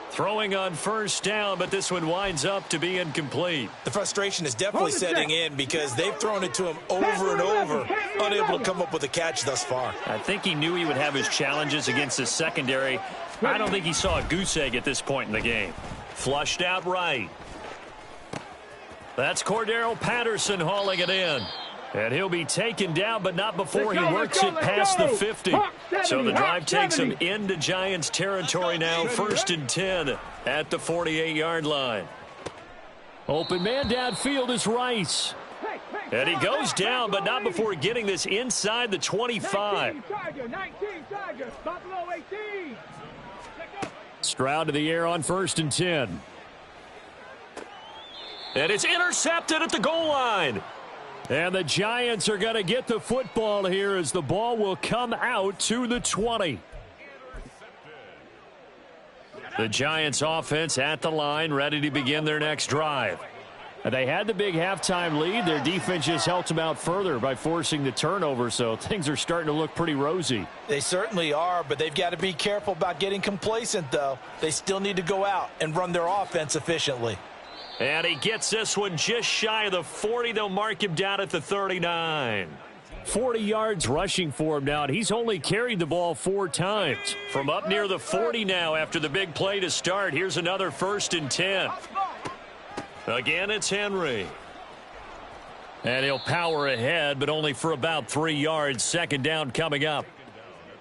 Throwing on first down, but this one winds up to be incomplete. The frustration is definitely setting in because they've thrown it to him over and over, unable to come up with a catch thus far. I think he knew he would have his challenges against his secondary. I don't think he saw a goose egg at this point in the game. Flushed out right. That's Cordero Patterson hauling it in. And he'll be taken down, but not before he works it past the 50. So the drive takes him into Giants territory now. 1st and 10 at the 48-yard line. Open man downfield is Rice. And he goes down, but not before getting this inside the 25. Stroud to the air on 1st and 10. And it's intercepted at the goal line. And the Giants are going to get the football here as the ball will come out to the 20. The Giants offense at the line, ready to begin their next drive. They had the big halftime lead. Their defense just helped them out further by forcing the turnover, so things are starting to look pretty rosy. They certainly are, but they've got to be careful about getting complacent, though. They still need to go out and run their offense efficiently. And he gets this one just shy of the 40. They'll mark him down at the 39. 40 yards rushing for him now, and he's only carried the ball 4 times. From up near the 40 now after the big play to start. Here's another 1st and 10. Again, it's Henry. And he'll power ahead, but only for about 3 yards. 2nd down coming up.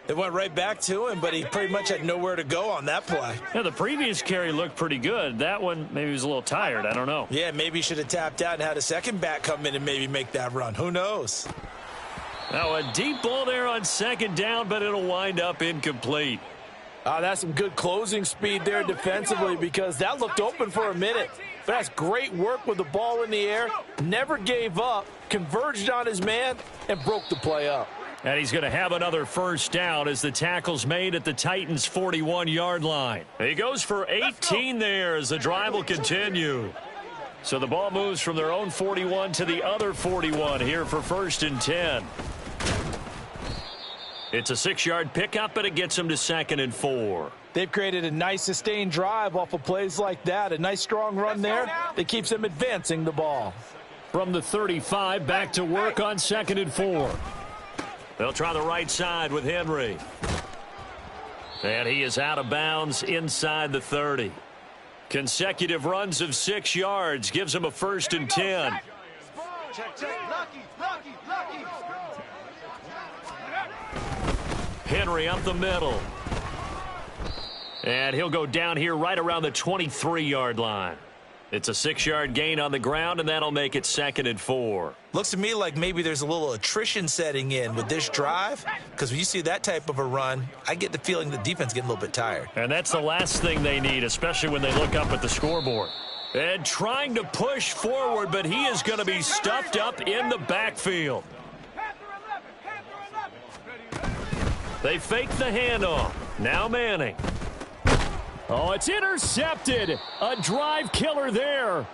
It went right back to him, but he pretty much had nowhere to go on that play. Yeah, the previous carry looked pretty good. That one, maybe he was a little tired. I don't know. Yeah, maybe he should have tapped out and had a second back come in and maybe make that run. Who knows? Now, a deep ball there on 2nd down, but it'll wind up incomplete. That's some good closing speed there defensively because that looked open for a minute. But that's great work with the ball in the air. Never gave up, converged on his man, and broke the play up. And he's going to have another 1st down as the tackle's made at the Titans' 41-yard line. He goes for 18 there as the drive will continue. So the ball moves from their own 41 to the other 41 here for 1st and 10. It's a 6-yard pickup, and it gets him to 2nd and 4. They've created a nice sustained drive off of plays like that. A nice strong run there that keeps them advancing the ball. From the 35, back to work on 2nd and 4. They'll try the right side with Henry. And he is out of bounds inside the 30. Consecutive runs of 6 yards gives him a 1st and 10. Henry up the middle. And he'll go down here right around the 23-yard line. It's a 6-yard gain on the ground, and that'll make it 2nd and 4. Looks to me like maybe there's a little attrition setting in with this drive, because when you see that type of a run, I get the feeling the defense getting a little bit tired. And that's the last thing they need, especially when they look up at the scoreboard. And trying to push forward, but he is going to be stuffed up in the backfield. They fake the handoff. Now Manning. Oh, it's intercepted. A drive killer there.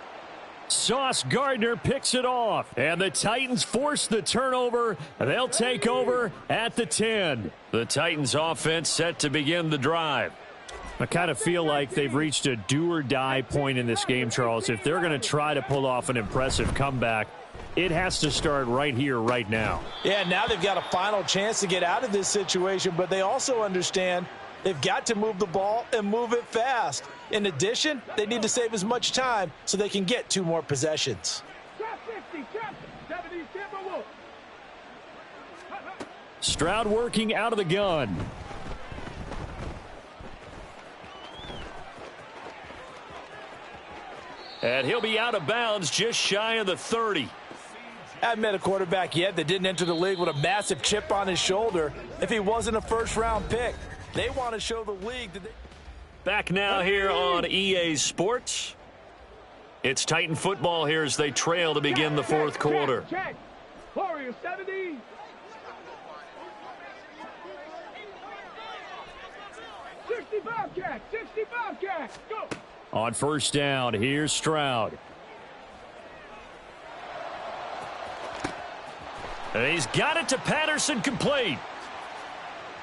Sauce Gardner picks it off. And the Titans force the turnover. They'll take over at the 10. The Titans offense set to begin the drive. I kind of feel like they've reached a do-or-die point in this game, Charles. If they're going to try to pull off an impressive comeback, it has to start right here, right now. Yeah, now they've got a final chance to get out of this situation, but they also understand They've got to move the ball and move it fast. In addition, they need to save as much time so they can get 2 more possessions. Stroud working out of the gun. And he'll be out of bounds just shy of the 30. I haven't met a quarterback yet that didn't enter the league with a massive chip on his shoulder if he wasn't a first-round pick. They want to show the league that they... Back now here on EA Sports. It's Titan football here as they trail to begin the fourth quarter. Check. Warriors 70. Go. On first down, here's Stroud. And he's got it to Patterson, complete.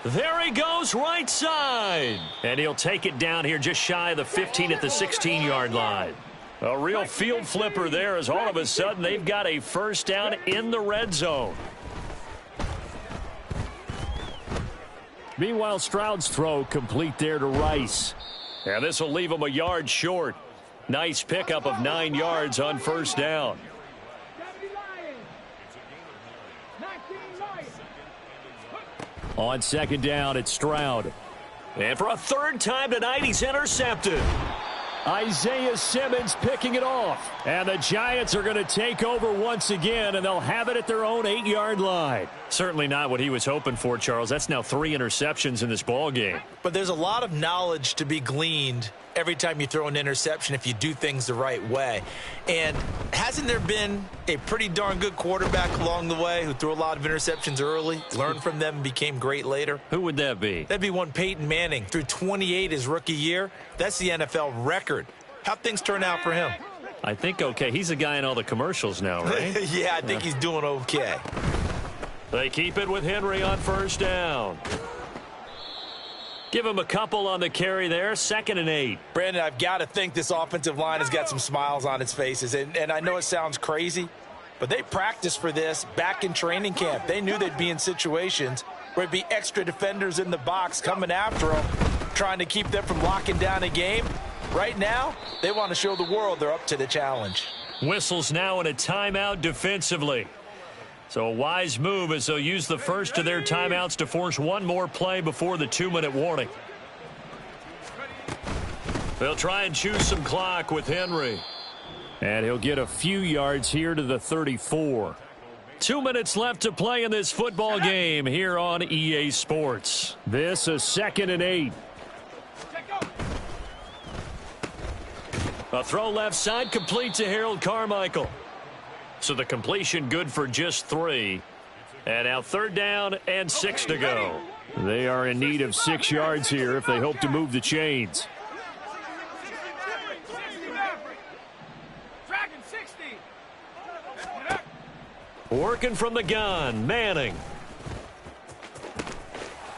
There he goes, right side. And he'll take it down here just shy of the 15 at the 16-yard line. A real field flipper there as all of a sudden they've got a first down in the red zone. Meanwhile, Stroud's throw complete there to Rice. And this will leave him a yard short. Nice pickup of 9 yards on first down. On second down, it's Stroud. And for a third time tonight, he's intercepted. Isaiah Simmons picking it off. And the Giants are going to take over once again, and they'll have it at their own 8-yard line. Certainly not what he was hoping for, Charles. That's now 3 interceptions in this ball game. But there's a lot of knowledge to be gleaned every time you throw an interception if you do things the right way. And hasn't there been a pretty darn good quarterback along the way who threw a lot of interceptions early, learned from them, and became great later? Who would that be? That'd be one Peyton Manning. Threw 28 his rookie year. That's the NFL record. How'd things turn out for him? I think okay. He's a guy in all the commercials now, right? Yeah, I think he's doing okay. They keep it with Henry on first down. Give him a couple on the carry there. 2nd and 8. Brandon, I've got to think this offensive line has got some smiles on its faces. And I know it sounds crazy, but they practiced for this back in training camp. They knew they'd be in situations where there'd be extra defenders in the box coming after them, trying to keep them from locking down a game. Right now, they want to show the world they're up to the challenge. Whistles now in a timeout defensively. So a wise move as they'll use the first of their timeouts to force one more play before the 2-minute warning. They'll try and choose some clock with Henry. And he'll get a few yards here to the 34. 2 minutes left to play in this football game here on EA Sports. This is 2nd and 8. A throw left side complete to Harold Carmichael. So the completion good for just 3. And now 3rd down and 6 to go. They are in need of 6 yards here if they hope to move the chains. Working from the gun, Manning.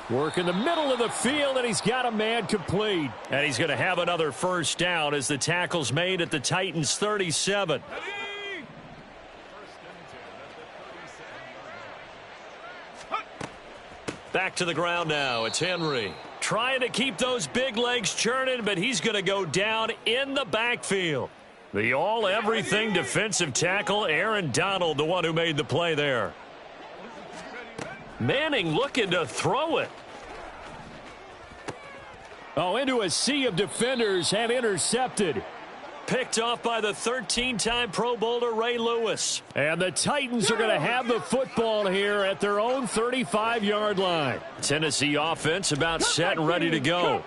Work in the middle of the field, and he's got a man complete. And he's going to have another first down as the tackle's made at the Titans' 37. Back to the ground now. It's Henry. Trying to keep those big legs churning, but he's going to go down in the backfield. The all-everything defensive tackle, Aaron Donald, the one who made the play there. Manning looking to throw it. Oh, into a sea of defenders and intercepted. Picked off by the 13-time Pro Bowler Ray Lewis. And the Titans are going to have the football here at their own 35-yard line. Tennessee offense about set and ready to go.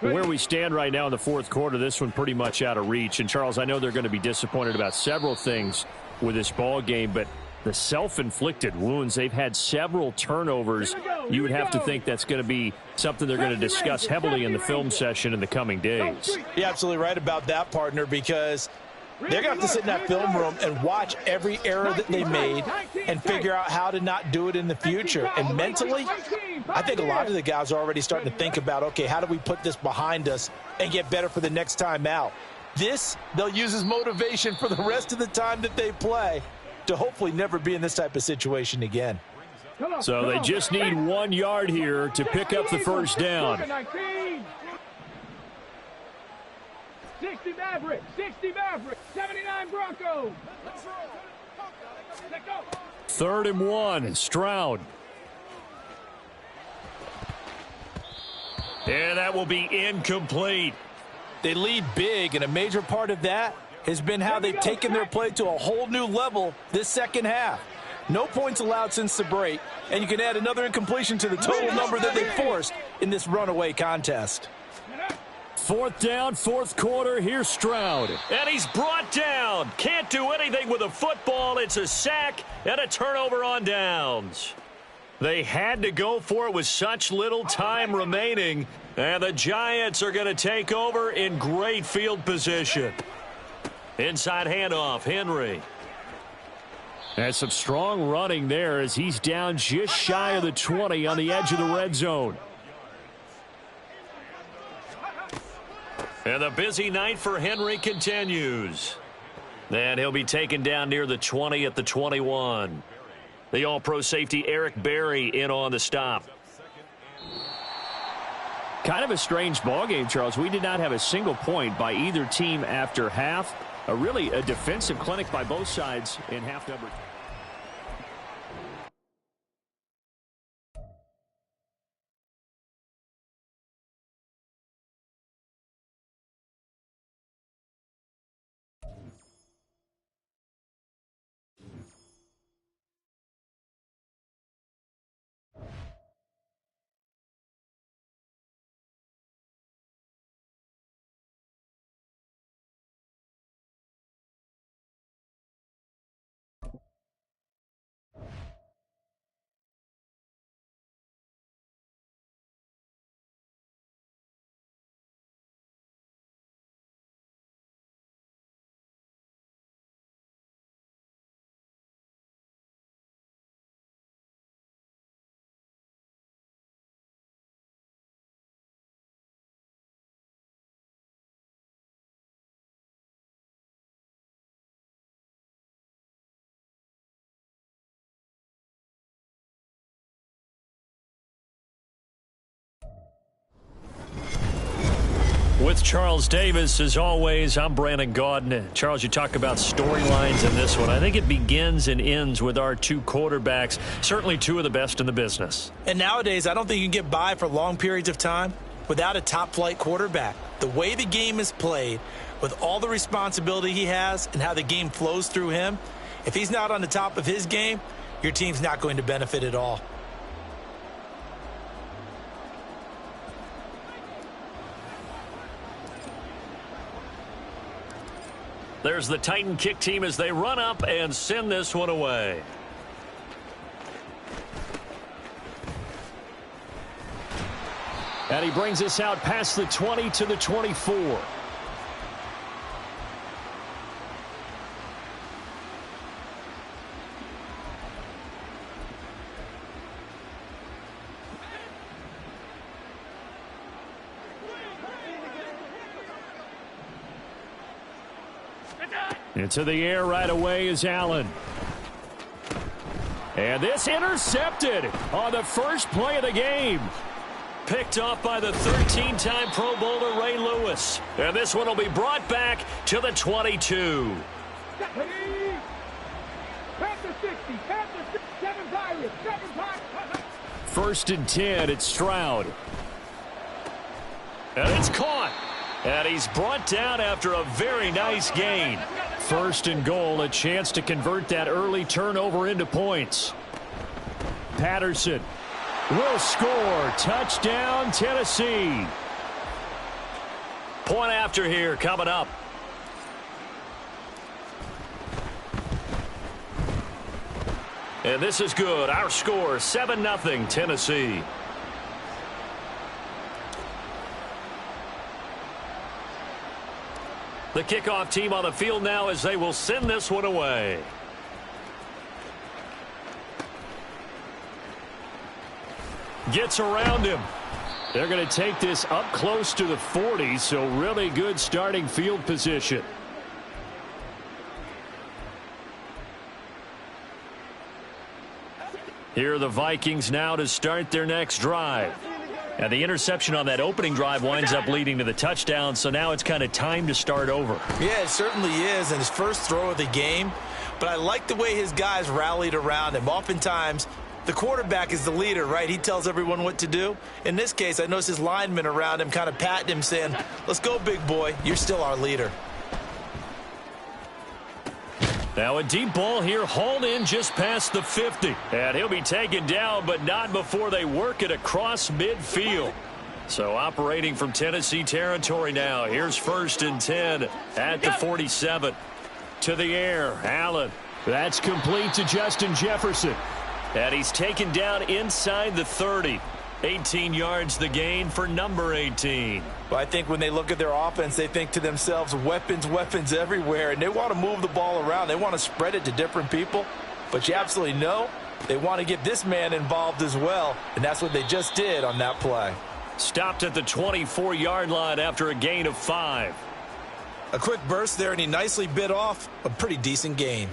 Where we stand right now in the fourth quarter, this one pretty much out of reach. And, Charles, I know they're going to be disappointed about several things with this ball game, but the self-inflicted wounds, they've had several turnovers. You would have to think that's going to be something they're going to discuss heavily in the film session in the coming days. You're absolutely right about that, partner, because they're going to have to sit in that film room and watch every error that they made and figure out how to not do it in the future. And mentally, I think a lot of the guys are already starting to think about, okay, how do we put this behind us and get better for the next time out? This, they'll use as motivation for the rest of the time that they play to hopefully never be in this type of situation again. So they just need 1 yard here to pick up the first down. 60 Maverick, 79 Broncos. Let's go. 3rd and 1, Stroud. And that will be incomplete. They lead big, and a major part of that has been how they've taken their play to a whole new level this second half. No points allowed since the break, and you can add another incompletion to the total number that they forced in this runaway contest. 4th down, 4th quarter. Here's Stroud. And he's brought down. Can't do anything with a football. It's a sack and a turnover on downs. They had to go for it with such little time remaining. And the Giants are going to take over in great field position. Inside handoff, Henry. And some strong running there as he's down just shy of the 20 on the edge of the red zone. And the busy night for Henry continues. And he'll be taken down near the 20 at the 21. The all-pro safety Eric Berry in on the stop. Kind of a strange ballgame, Charles. We did not have a single point by either team after half. Really a defensive clinic by both sides in half number. With Charles Davis, as always, I'm Brandon Gaudin. Charles, you talk about storylines in this one. I think it begins and ends with our two quarterbacks, certainly two of the best in the business. And nowadays, I don't think you can get by for long periods of time without a top-flight quarterback. The way the game is played, with all the responsibility he has and how the game flows through him, if he's not on the top of his game, your team's not going to benefit at all. There's the Titan kick team as they run up and send this one away. And he brings us out past the 20 to the 24. Into the air right away is Allen. And this intercepted on the first play of the game. Picked off by the 13-time Pro Bowler Ray Lewis. And this one will be brought back to the 22. First and 10, it's Stroud. And it's caught. And he's brought down after a very nice gain. First and goal, a chance to convert that early turnover into points. Patterson will score. Touchdown, Tennessee. Point after here coming up. And this is good. Our score, 7-0 Tennessee. The kickoff team on the field now as they will send this one away. Gets around him. They're going to take this up close to the 40, so really good starting field position. Here are the Vikings now to start their next drive. Now, the interception on that opening drive winds up leading to the touchdown, so now it's kind of time to start over. Yeah, it certainly is, and his first throw of the game. But I like the way his guys rallied around him. Oftentimes, the quarterback is the leader, right? He tells everyone what to do. In this case, I noticed his linemen around him kind of patting him, saying, let's go, big boy. You're still our leader. Now a deep ball here, hauled in just past the 50. And he'll be taken down, but not before they work it across midfield. So operating from Tennessee territory now. Here's 1st and 10 at the 47. To the air, Allen. That's complete to Justin Jefferson. And he's taken down inside the 30. 18 yards the gain for number 18. Well, I think when they look at their offense, they think to themselves, weapons, weapons everywhere. And they want to move the ball around. They want to spread it to different people. But you absolutely know they want to get this man involved as well. And that's what they just did on that play. Stopped at the 24-yard line after a gain of 5. A quick burst there, and he nicely bit off a pretty decent gain.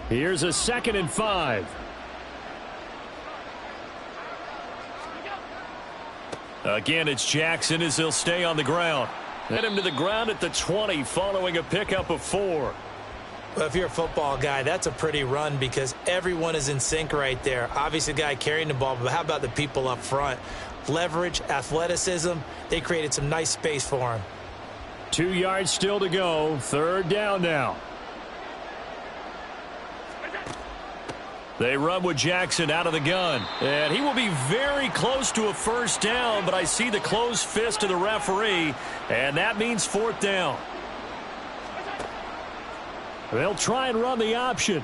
Here's a 2nd and 5. Again, it's Jackson as he'll stay on the ground. Hit him to the ground at the 20 following a pickup of 4. Well, if you're a football guy, that's a pretty run because everyone is in sync right there. Obviously, the guy carrying the ball, but how about the people up front? Leverage, athleticism, they created some nice space for him. 2 yards still to go. 3rd down now. They run with Jackson out of the gun. And he will be very close to a 1st down, but I see the closed fist of the referee, and that means 4th down. They'll try and run the option.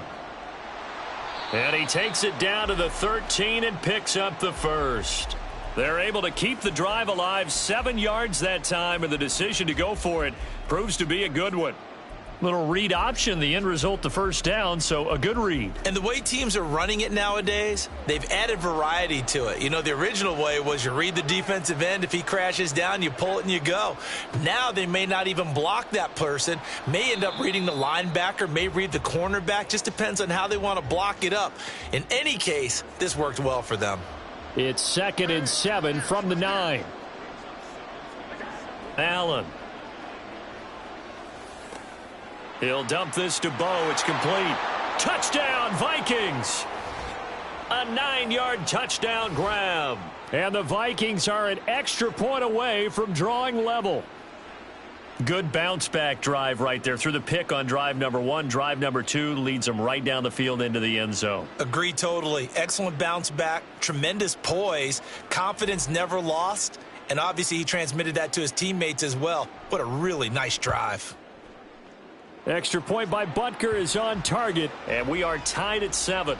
And he takes it down to the 13 and picks up the 1st. They're able to keep the drive alive, 7 yards that time, and the decision to go for it proves to be a good one. Little read option, the end result, the 1st down, so a good read. And the way teams are running it nowadays, they've added variety to it. You know, the original way was you read the defensive end. If he crashes down, you pull it and you go. Now they may not even block that person, may end up reading the linebacker, may read the cornerback. Just depends on how they want to block it up. In any case, this worked well for them. It's 2nd and 7 from the 9. Allen. He'll dump this to Bo. It's complete. Touchdown, Vikings. A 9-yard touchdown grab. And the Vikings are an extra point away from drawing level. Good bounce-back drive right there through the pick on drive number 1. Drive number 2 leads them right down the field into the end zone. Agree totally. Excellent bounce back, tremendous poise, confidence never lost, and obviously he transmitted that to his teammates as well. What a really nice drive. Extra point by Butker is on target, and we are tied at 7.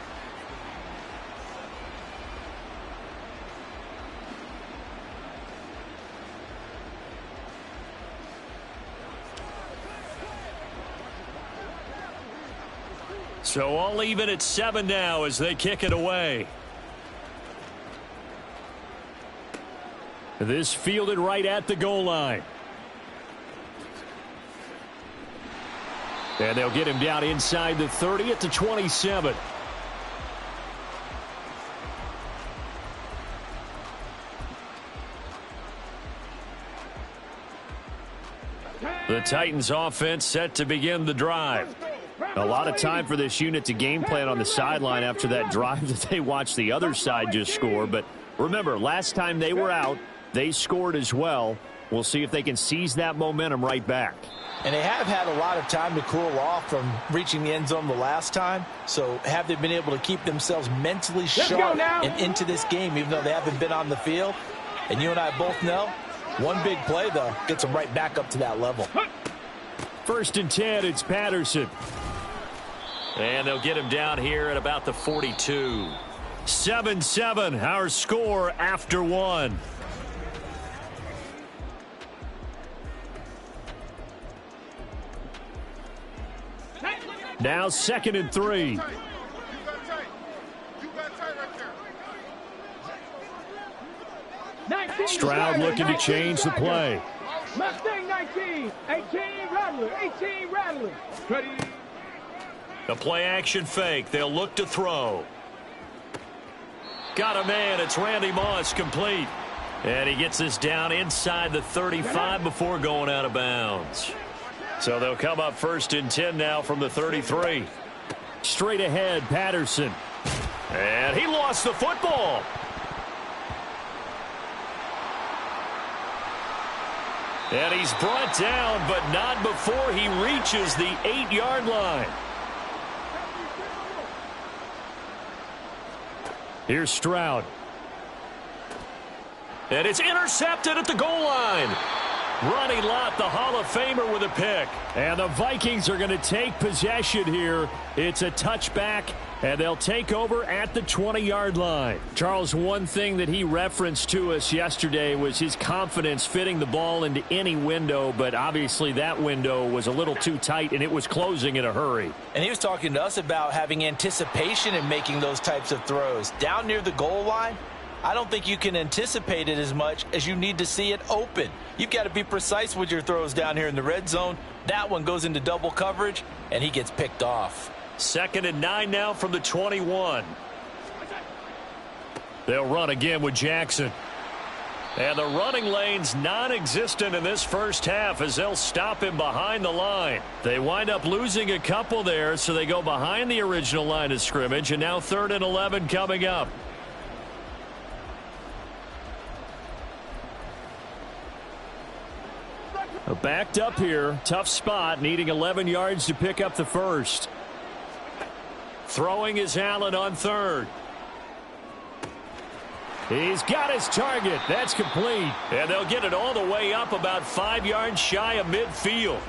So all even at 7 now as they kick it away. This fielded right at the goal line. And they'll get him down inside the 30 at the 27. The Titans offense set to begin the drive. A lot of time for this unit to game plan on the sideline after that drive that they watched the other side just score. But remember, last time they were out, they scored as well. We'll see if they can seize that momentum right back. And they have had a lot of time to cool off from reaching the end zone the last time. So have they been able to keep themselves mentally sharp and into this game, even though they haven't been on the field? And you and I both know, one big play, though, gets them right back up to that level. 1st and 10, it's Patterson. And they'll get him down here at about the 42. 7-7, our score after 1. Now 2nd and 3. Stroud looking to change the play. Mustang 19, 18 Rattler, 18 Rattler. Ready. A play-action fake. They'll look to throw. Got a man. It's Randy Moss, complete. And he gets this down inside the 35 before going out of bounds. So they'll come up 1st and 10 now from the 33. Straight ahead, Patterson. And he lost the football. And he's brought down, but not before he reaches the 8-yard line. Here's Stroud. And it's intercepted at the goal line. Ronnie Lott, the Hall of Famer, with a pick. And the Vikings are going to take possession here. It's a touchback, and they'll take over at the 20-yard line. Charles, one thing that he referenced to us yesterday was his confidence fitting the ball into any window, but obviously that window was a little too tight, and it was closing in a hurry. And he was talking to us about having anticipation in making those types of throws. Down near the goal line, I don't think you can anticipate it as much as you need to see it open. You've got to be precise with your throws down here in the red zone. That one goes into double coverage, and he gets picked off. 2nd and 9 now from the 21. They'll run again with Jackson. And the running lane's non-existent in this first half as they'll stop him behind the line. They wind up losing a couple there, so they go behind the original line of scrimmage, and now 3rd and 11 coming up. Backed up here. Tough spot. Needing 11 yards to pick up the first. Throwing is Allen on 3rd. He's got his target. That's complete. And they'll get it all the way up about 5 yards shy of midfield.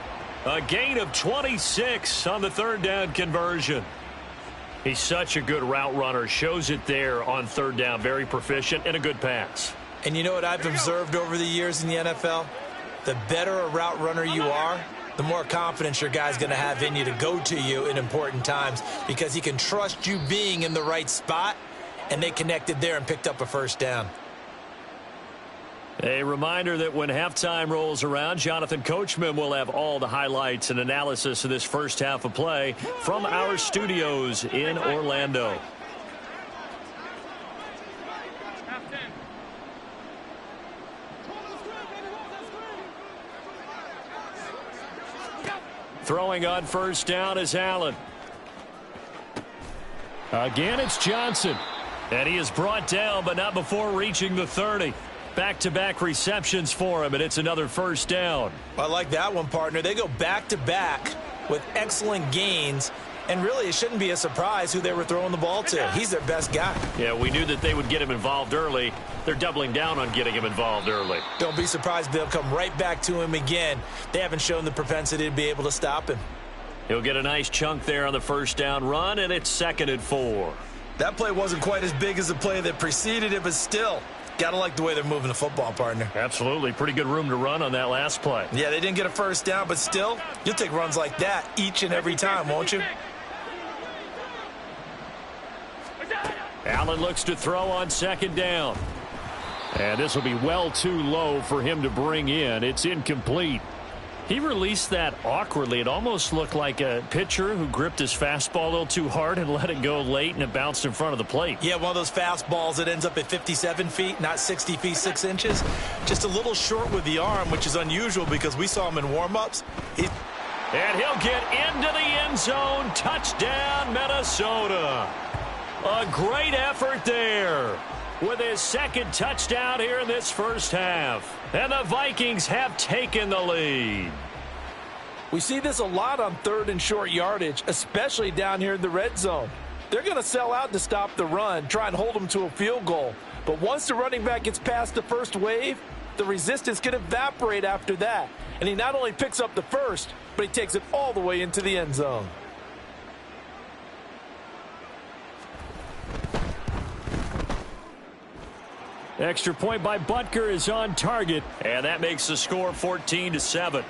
A gain of 26 on the 3rd down conversion. He's such a good route runner. Shows it there on 3rd down. Very proficient and a good pass. And you know what I've observed over the years in the NFL? The better a route runner you are, the more confidence your guy's going to have in you to go to you in important times because he can trust you being in the right spot, and they connected there and picked up a 1st down. A reminder that when halftime rolls around, Jonathan Coachman will have all the highlights and analysis of this first half of play from our studios in Orlando. Throwing on 1st down is Allen. Again, it's Johnson. And he is brought down, but not before reaching the 30. Back-to-back receptions for him, and it's another 1st down. I like that one, partner. They go back-to-back with excellent gains, and really it shouldn't be a surprise who they were throwing the ball to. He's their best guy. Yeah, we knew that they would get him involved early. They're doubling down on getting him involved early. Don't be surprised if they'll come right back to him again. They haven't shown the propensity to be able to stop him. He'll get a nice chunk there on the 1st down run, and it's 2nd and 4. That play wasn't quite as big as the play that preceded it, but still, got to like the way they're moving the football, partner. Absolutely. Pretty good room to run on that last play. Yeah, they didn't get a 1st down, but still, you'll take runs like that each and every time, won't you? Allen looks to throw on 2nd down. And this will be well too low for him to bring in. It's incomplete. He released that awkwardly. It almost looked like a pitcher who gripped his fastball a little too hard and let it go late, and it bounced in front of the plate. Yeah, one of those fastballs that ends up at 57 feet, not 60 feet, 6 inches. Just a little short with the arm, which is unusual because we saw him in warm-ups. And he'll get into the end zone. Touchdown, Minnesota. A great effort there with his 2nd touchdown here in this first half. And the Vikings have taken the lead. We see this a lot on 3rd and short yardage, especially down here in the red zone. They're going to sell out to stop the run, try and hold them to a field goal. But once the running back gets past the first wave, the resistance can evaporate after that. And he not only picks up the first, but he takes it all the way into the end zone. Extra point by Butker is on target, and that makes the score 14-7.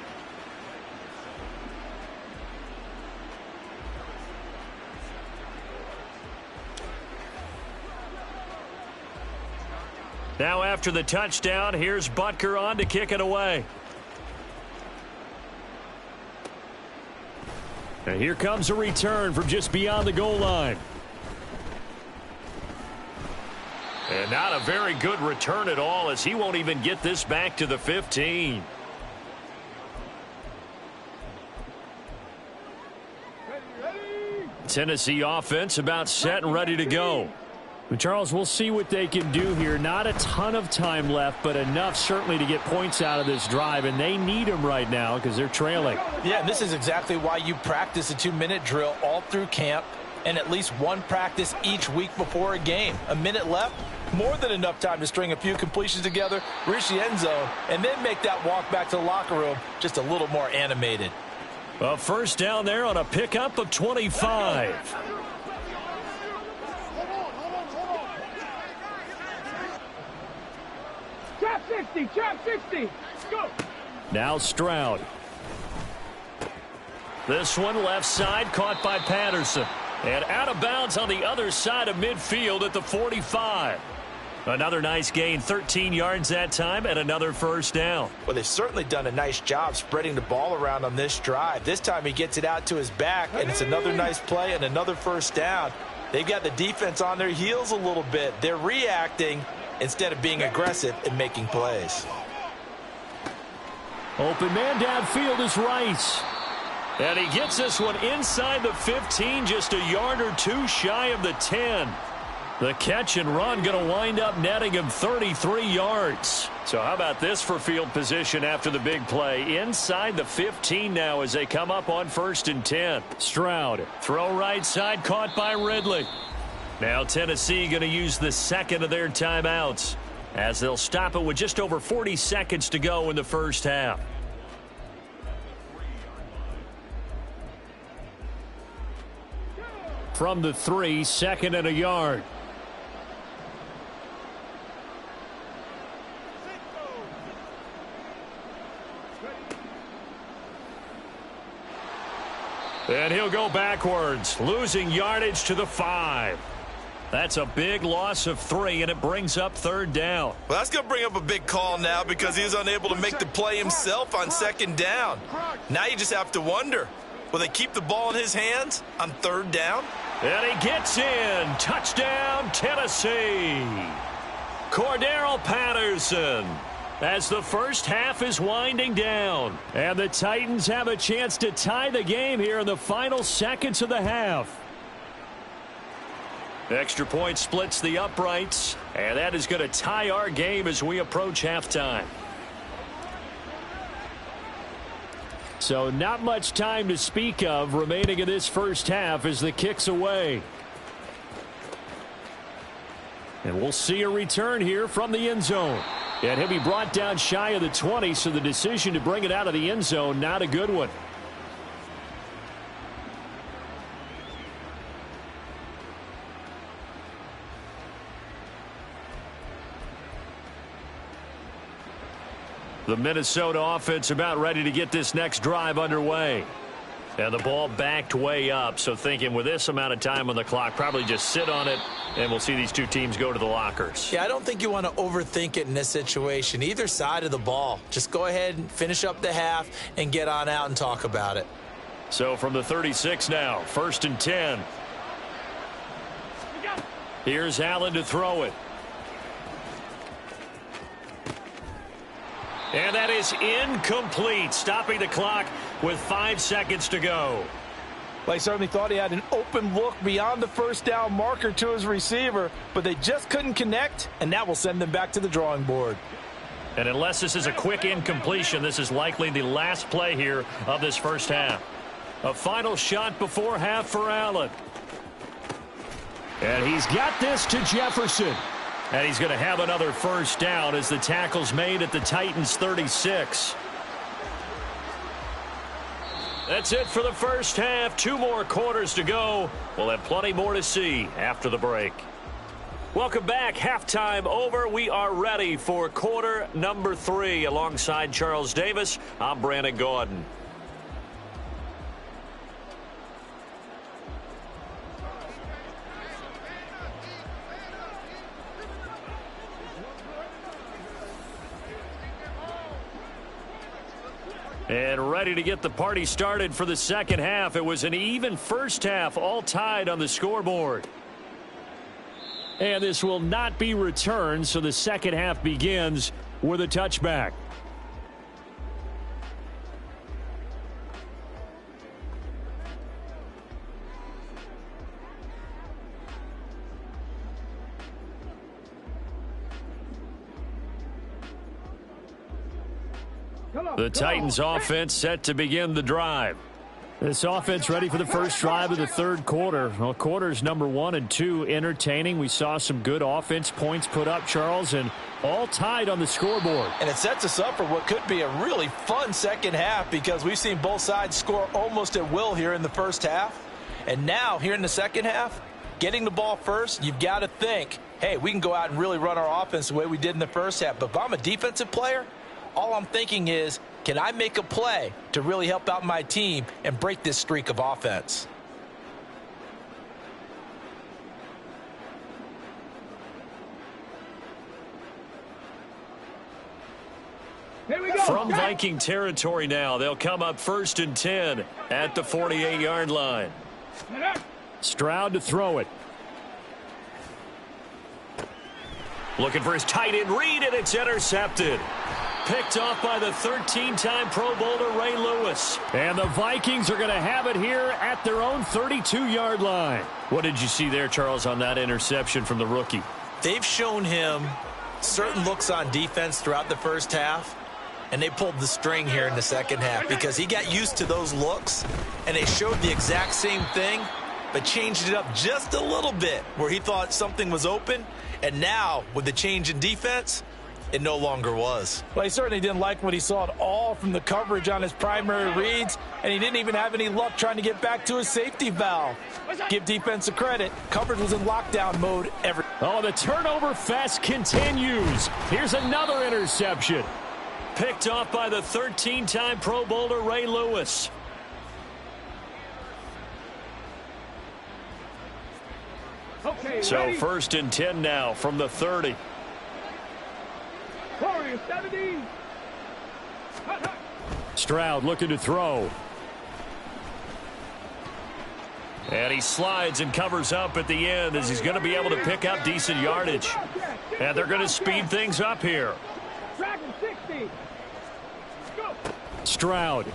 Now after the touchdown, here's Butker on to kick it away. And here comes a return from just beyond the goal line. And not a very good return at all, as he won't even get this back to the 15. Tennessee offense about set and ready to go. But Charles, we'll see what they can do here. Not a ton of time left, but enough certainly to get points out of this drive, and they need them right now because they're trailing. Yeah, and this is exactly why you practice a 2-minute drill all through camp and at least one practice each week before a game. A minute left, more than enough time to string a few completions together, reach the end zone, and then make that walk back to the locker room just a little more animated. A first down there on a pickup of 25. Trap 60, trap 60. Go. Now Stroud. This one left side, caught by Patterson. And out of bounds on the other side of midfield at the 45. Another nice gain, 13 yards that time, and another first down. Well, they've certainly done a nice job spreading the ball around on this drive. This time he gets it out to his back, and it's another nice play and another first down. They've got the defense on their heels a little bit. They're reacting instead of being aggressive and making plays. Open man downfield is Rice. And he gets this one inside the 15, just a yard or two shy of the 10. The catch and run going to wind up netting him 33 yards. So how about this for field position after the big play? Inside the 15 now as they come up on 1st and 10. Stroud, throw right side, caught by Ridley. Now Tennessee going to use the second of their timeouts as they'll stop it with just over 40 seconds to go in the first half. From the 3, 2nd and a yard. And he'll go backwards, losing yardage to the 5. That's a big loss of 3, and it brings up 3rd down. Well, that's going to bring up a big call now because he was unable to make the play himself on 2nd down. Now you just have to wonder, will they keep the ball in his hands on 3rd down? And he gets in. Touchdown, Tennessee. Cordero Patterson. As the first half is winding down. And the Titans have a chance to tie the game here in the final seconds of the half. Extra point splits the uprights. And that is going to tie our game as we approach halftime. So not much time to speak of remaining in this first half as the kick's away. And we'll see a return here from the end zone. And he'll be brought down shy of the 20, so the decision to bring it out of the end zone, not a good one. The Minnesota offense about ready to get this next drive underway. And the ball backed way up, so thinking with this amount of time on the clock, probably just sit on it, and we'll see these two teams go to the lockers. Yeah, I don't think you want to overthink it in this situation. Either side of the ball. Just go ahead and finish up the half and get on out and talk about it. So from the 36 now, 1st and 10. Here's Allen to throw it. And that is incomplete, stopping the clock with 5 seconds to go. Well, he certainly thought he had an open look beyond the first down marker to his receiver, but they just couldn't connect, and that will send them back to the drawing board. And unless this is a quick incompletion, this is likely the last play here of this first half. A final shot before half for Allen. And he's got this to Jefferson. And he's going to have another first down as the tackle's made at the Titans' 36. That's it for the first half. 2 more quarters to go. We'll have plenty more to see after the break. Welcome back. Halftime over. We are ready for quarter number 3. Alongside Charles Davis, I'm Brandon Gordon. And ready to get the party started for the second half. It was an even first half, all tied on the scoreboard. And this will not be returned, so the second half begins with a touchback. The Titans offense set to begin the drive. This offense ready for the first drive of the third quarter. Well, quarters number 1 and 2 entertaining. We saw some good offense points put up, Charles, and all tied on the scoreboard. And it sets us up for what could be a really fun second half because we've seen both sides score almost at will here in the first half. And now, here in the second half, getting the ball first, you've got to think, hey, we can go out and really run our offense the way we did in the first half. But if I'm a defensive player, all I'm thinking is, can I make a play to really help out my team and break this streak of offense? Here we go. From Viking territory now, they'll come up 1st and 10 at the 48-yard line. Stroud to throw it. Looking for his tight end read, and it's intercepted. Picked off by the 13-time Pro Bowler Ray Lewis. And the Vikings are going to have it here at their own 32-yard line. What did you see there, Charles, on that interception from the rookie? They've shown him certain looks on defense throughout the first half, and they pulled the string here in the second half because he got used to those looks, and they showed the exact same thing, but changed it up just a little bit where he thought something was open, and now with the change in defense, it no longer was. Well, he certainly didn't like what he saw at all from the coverage on his primary reads, and he didn't even have any luck trying to get back to his safety valve. Give defense a credit. Coverage was in lockdown mode every. Oh, the turnover fest continues. Here's another interception. Picked off by the 13-time Pro Bowler Ray Lewis. Okay, So ready? 1st and 10 now from the 30. Warriors 70. Stroud looking to throw. And he slides and covers up at the end as he's going to be able to pick up decent yardage. And they're going to speed things up here. Dragon 60. Go. Stroud.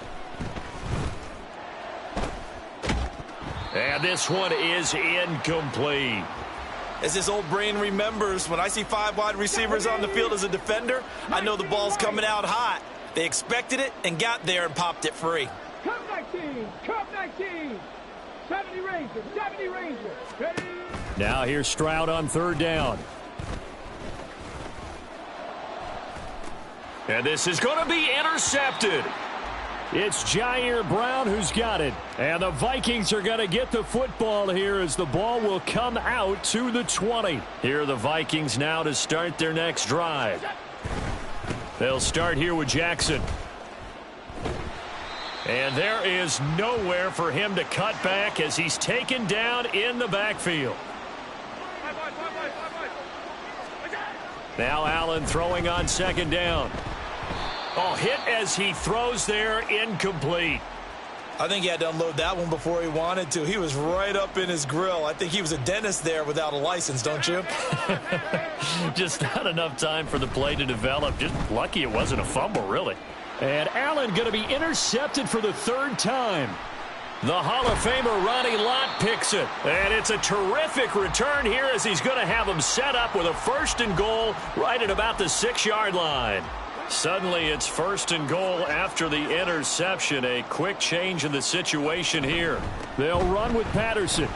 And this one is incomplete. As his old brain remembers, when I see 5 wide receivers on the field as a defender, I know the ball's coming out hot. They expected it and got there and popped it free. Cup 19. Cup 19. 70 Rangers. 70 Rangers. Ready? Now here's Stroud on 3rd down. And this is going to be intercepted. It's Jair Brown who's got it. And the Vikings are going to get the football here as the ball will come out to the 20. Here are the Vikings now to start their next drive. They'll start here with Jackson. And there is nowhere for him to cut back as he's taken down in the backfield. Now Allen throwing on 2nd down. Oh, hit as he throws there, incomplete. I think he had to unload that one before he wanted to. He was right up in his grill. I think he was a dentist there without a license, don't you? Just not enough time for the play to develop. Just lucky it wasn't a fumble, really. And Allen going to be intercepted for the 3rd time. The Hall of Famer Ronnie Lott picks it. And it's a terrific return here as he's going to have him set up with a 1st and goal right at about the 6-yard line. Suddenly it's 1st and goal after the interception. A quick change in the situation here. They'll run with Patterson.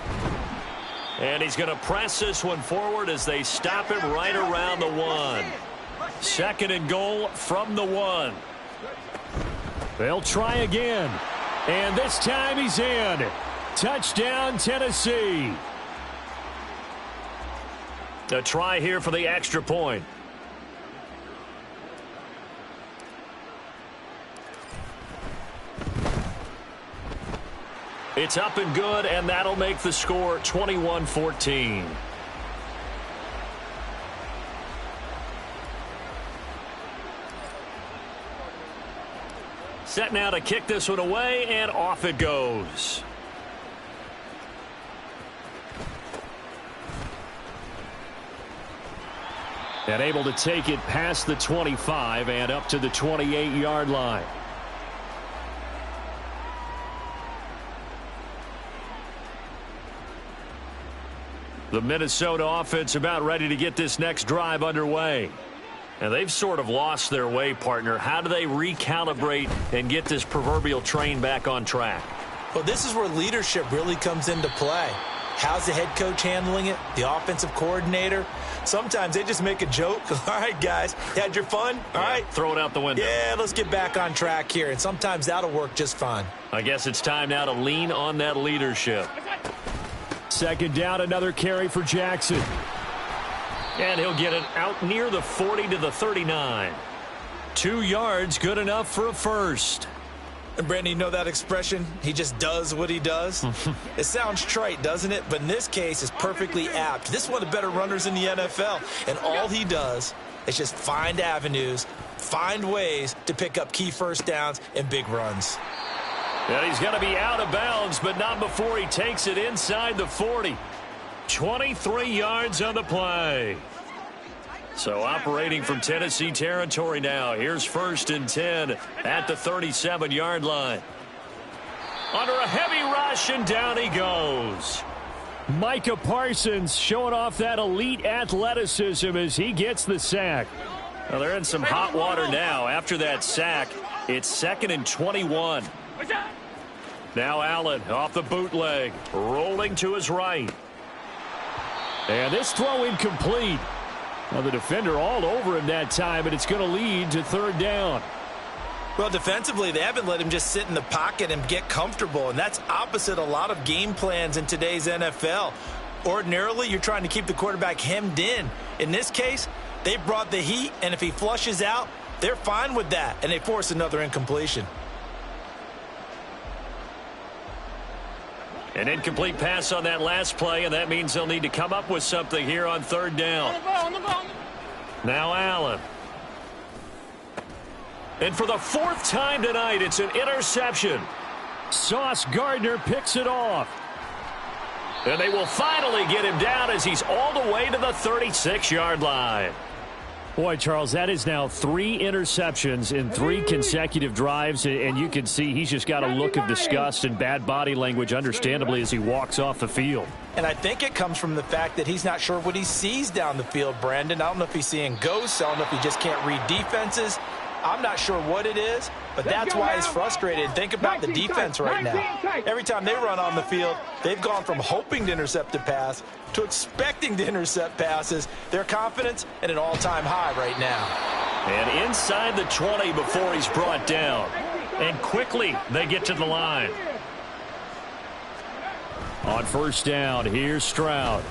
And he's going to press this one forward as they stop him right around the 1. 2nd and goal from the 1. They'll try again. And this time he's in. Touchdown, Tennessee. A try here for the extra point. It's up and good, and that'll make the score 21-14. Set now to kick this one away, and off it goes. And able to take it past the 25 and up to the 28-yard line. The Minnesota offense about ready to get this next drive underway. And they've sort of lost their way, partner. How do they recalibrate and get this proverbial train back on track? Well, this is where leadership really comes into play. How's the head coach handling it? The offensive coordinator? Sometimes they just make a joke. All right, guys, had your fun? All right. Throw it out the window. Yeah, let's get back on track here. And sometimes that'll work just fine. I guess it's time now to lean on that leadership. Second down, another carry for Jackson. And he'll get it out near the 40 to the 39. 2 yards, good enough for a first. And Brandon, you know that expression? He just does what he does? It sounds trite, doesn't it? But in this case, it's perfectly apt. This is one of the better runners in the NFL. And all he does is just find avenues, find ways to pick up key first downs and big runs. And he's going to be out of bounds, but not before he takes it inside the 40. 23 yards on the play. So operating from Tennessee territory now. Here's 1st and 10 at the 37-yard line. Under a heavy rush, and down he goes. Micah Parsons showing off that elite athleticism as he gets the sack. Well, they're in some hot water now. After that sack, it's 2nd and 21. Now Allen off the bootleg, rolling to his right. And this throw incomplete. Well, the defender all over him that time, but it's going to lead to 3rd down. Well, defensively, they haven't let him just sit in the pocket and get comfortable, and that's opposite a lot of game plans in today's NFL. Ordinarily, you're trying to keep the quarterback hemmed in. In this case, they brought the heat, and if he flushes out, they're fine with that, and they force another incompletion. An incomplete pass on that last play, and that means they'll need to come up with something here on 3rd down. Now Allen. And for the 4th time tonight, it's an interception. Sauce Gardner picks it off. And they will finally get him down as he's all the way to the 36-yard line. Boy, Charles, that is now 3 interceptions in 3 consecutive drives, and you can see he's just got a look of disgust and bad body language, understandably, as he walks off the field. And I think it comes from the fact that he's not sure what he sees down the field, Brandon. I don't know if he's seeing ghosts. I don't know if he just can't read defenses. I'm not sure what it is, but that's why he's frustrated. Think about the defense right now. Every time they run on the field, they've gone from hoping to intercept a pass to expecting to intercept passes. Their confidence at an all-time high right now. And inside the 20 before he's brought down. And quickly they get to the line. On 1st down, here's Stroud.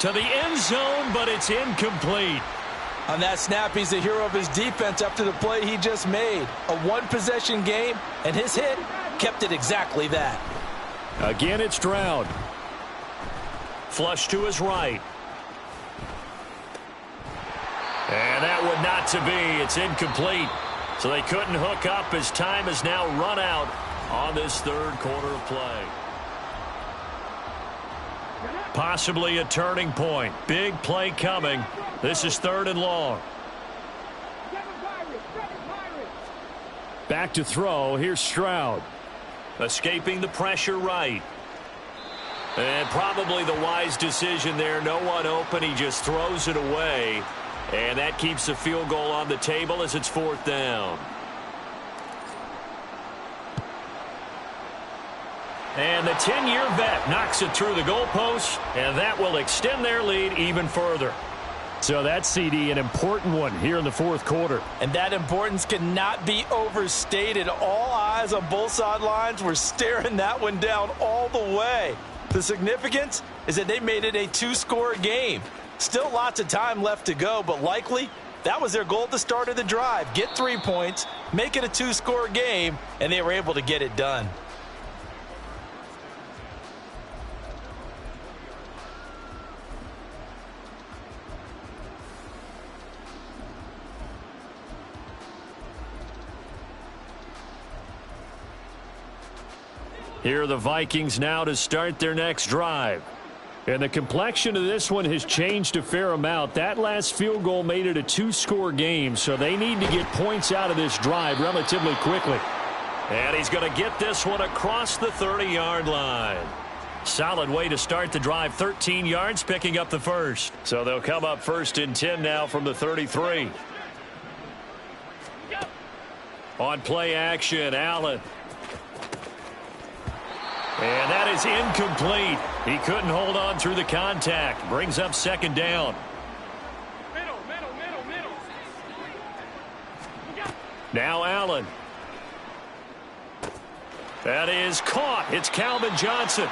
To the end zone, but it's incomplete. On that snap, he's the hero of his defense after the play he just made. A one-possession game, and his hit kept it exactly that. Again, it's Stroud. Flush to his right. And that would not to be. It's incomplete. So they couldn't hook up as time is now run out on this 3rd quarter of play. Possibly a turning point. Big play coming. This is 3rd and long. Back to throw. Here's Stroud. Escaping the pressure right. And probably the wise decision there. No one open. He just throws it away. And that keeps the field goal on the table as it's 4th down. And the 10-year vet knocks it through the goalpost, and that will extend their lead even further. So that's, CD, an important one here in the 4th quarter. And that importance cannot be overstated. All eyes on both sidelines were staring that one down all the way. The significance is that they made it a 2-score game. Still lots of time left to go, but likely that was their goal at the start of the drive. Get 3 points, make it a 2-score game, and they were able to get it done. Here are the Vikings now to start their next drive. And the complexion of this one has changed a fair amount. That last field goal made it a two-score game, so they need to get points out of this drive relatively quickly. And he's going to get this one across the 30-yard line. Solid way to start the drive. 13 yards, picking up the first. So they'll come up 1st and 10 now from the 33. On play action, Allen. And that is incomplete. He couldn't hold on through the contact. Brings up 2nd down. Middle. Now Allen. That is caught. It's Calvin Johnson.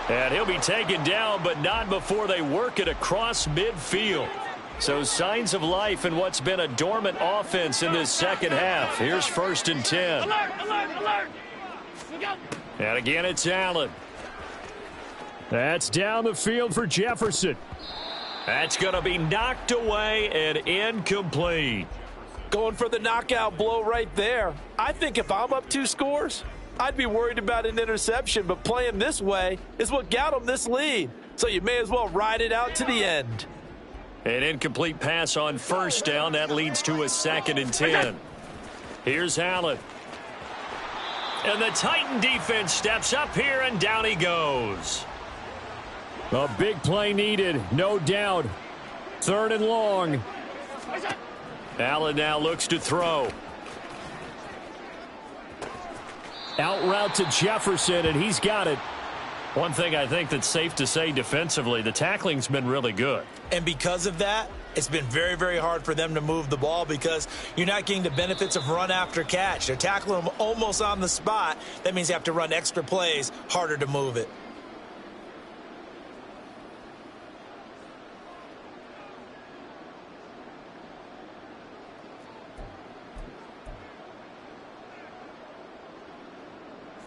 And he'll be taken down, but not before they work it across midfield. So signs of life in what's been a dormant offense in this second half. Here's 1st and 10. Alert! And again, it's Allen. That's down the field for Jefferson. That's going to be knocked away and incomplete. Going for the knockout blow right there. I think if I'm up 2 scores, I'd be worried about an interception, but playing this way is what got them this lead. So you may as well ride it out to the end. An incomplete pass on 1st down. That leads to a 2nd and 10. Here's Allen. And the Titan defense steps up here, and down he goes. A big play needed, no doubt. 3rd and long. Allen now looks to throw. Out route to Jefferson, and he's got it. One thing I think that's safe to say defensively, the tackling's been really good. And because of that, it's been very, very hard for them to move the ball because you're not getting the benefits of run after catch. They're tackling them almost on the spot. That means you have to run extra plays, harder to move it.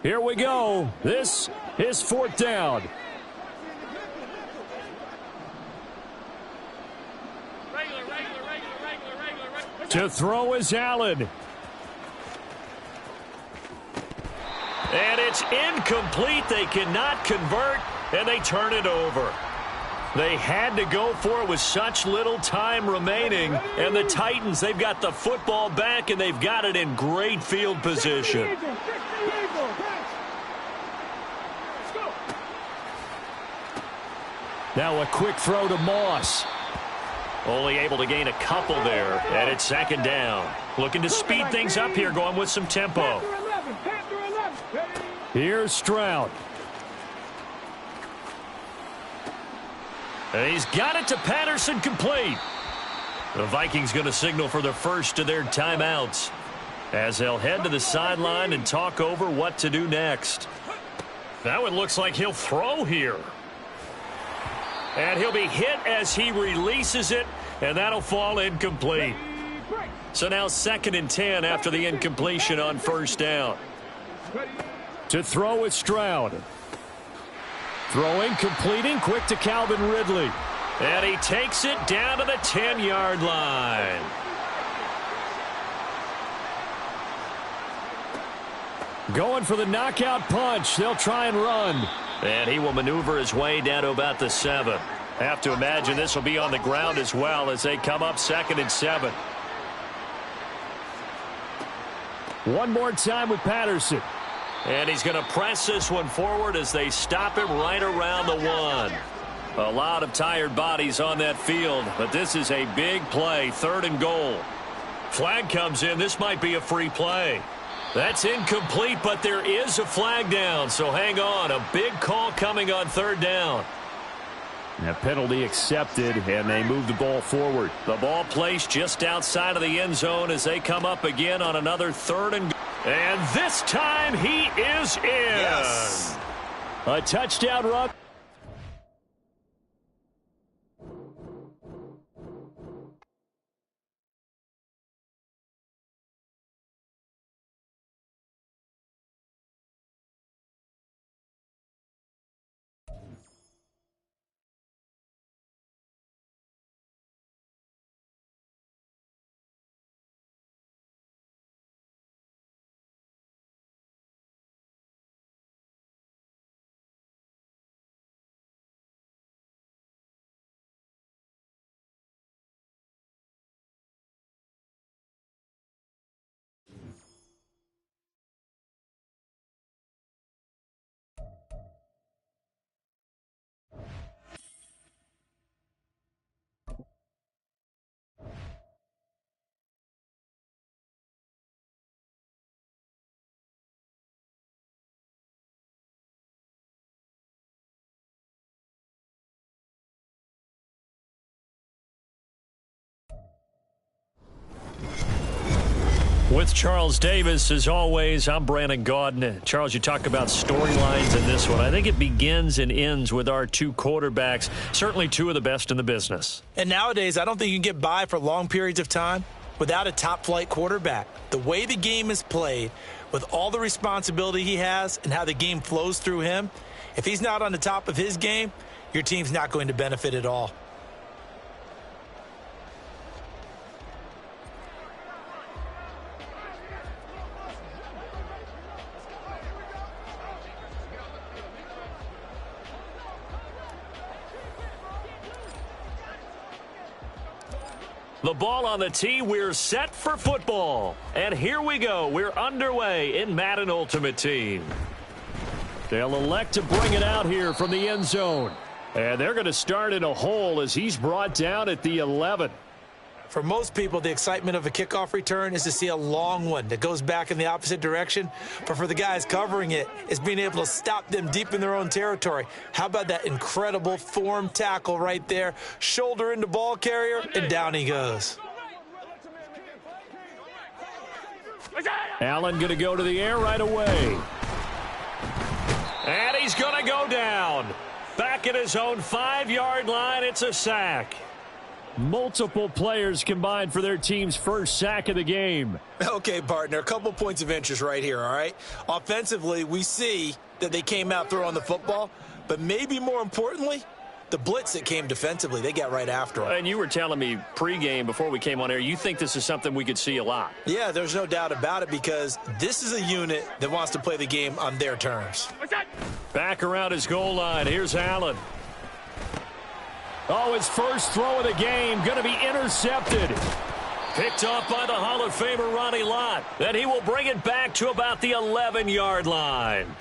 Here we go. This is 4th down. To throw is Allen. And it's incomplete. They cannot convert, and they turn it over. They had to go for it with such little time remaining. And the Titans, they've got the football back, and they've got it in great field position. Now a quick throw to Moss. Only able to gain a couple there, and it's 2nd down. Looking to speed things up here, going with some tempo. Here's Stroud. And he's got it to Patterson, complete. The Vikings going to signal for the first of their timeouts as they'll head to the sideline and talk over what to do next. Now it looks like he'll throw here. And he'll be hit as he releases it, and that'll fall incomplete. So now 2nd and 10 after the incompletion on 1st down. To throw is Stroud. Throwing, completing, quick to Calvin Ridley. And he takes it down to the 10-yard line. Going for the knockout punch. They'll try and run. And he will maneuver his way down to about the 7. Have to imagine this will be on the ground as well as they come up 2nd and 7. One more time with Patterson. And he's going to press this one forward as they stop him right around the 1. A lot of tired bodies on that field, but this is a big play, 3rd and goal. Flag comes in. This might be a free play. That's incomplete, but there is a flag down, so hang on. A big call coming on 3rd down. A penalty accepted, and they move the ball forward. The ball placed just outside of the end zone as they come up again on another 3rd and goal. And this time he is in. Yes. A touchdown run. With Charles Davis, as always, I'm Brandon Gaudin. Charles, you talk about storylines in this one. I think it begins and ends with our two quarterbacks, certainly two of the best in the business. And nowadays, I don't think you can get by for long periods of time without a top-flight quarterback. The way the game is played, with all the responsibility he has and how the game flows through him, if he's not on the top of his game, your team's not going to benefit at all. The ball on the tee, we're set for football. And here we go. We're underway in Madden Ultimate Team. They'll elect to bring it out here from the end zone. And they're going to start in a hole as he's brought down at the 11. For most people, the excitement of a kickoff return is to see a long one that goes back in the opposite direction. But for the guys covering it, it's being able to stop them deep in their own territory. How about that incredible form tackle right there? Shoulder into ball carrier, and down he goes. Allen going to go to the air right away. And he's going to go down. Back at his own 5-yard line, it's a sack. Multiple players combined for their team's first sack of the game. Okay, partner, a couple points of interest right here, all right? Offensively, we see that they came out throwing the football, but maybe more importantly, the blitz that came defensively, they got right after him. And you were telling me pregame before we came on air, you think this is something we could see a lot. Yeah, there's no doubt about it because this is a unit that wants to play the game on their terms. Back around his goal line, here's Allen. Oh, his first throw of the game going to be intercepted. Picked off by the Hall of Famer Ronnie Lott. Then he will bring it back to about the 11-yard line.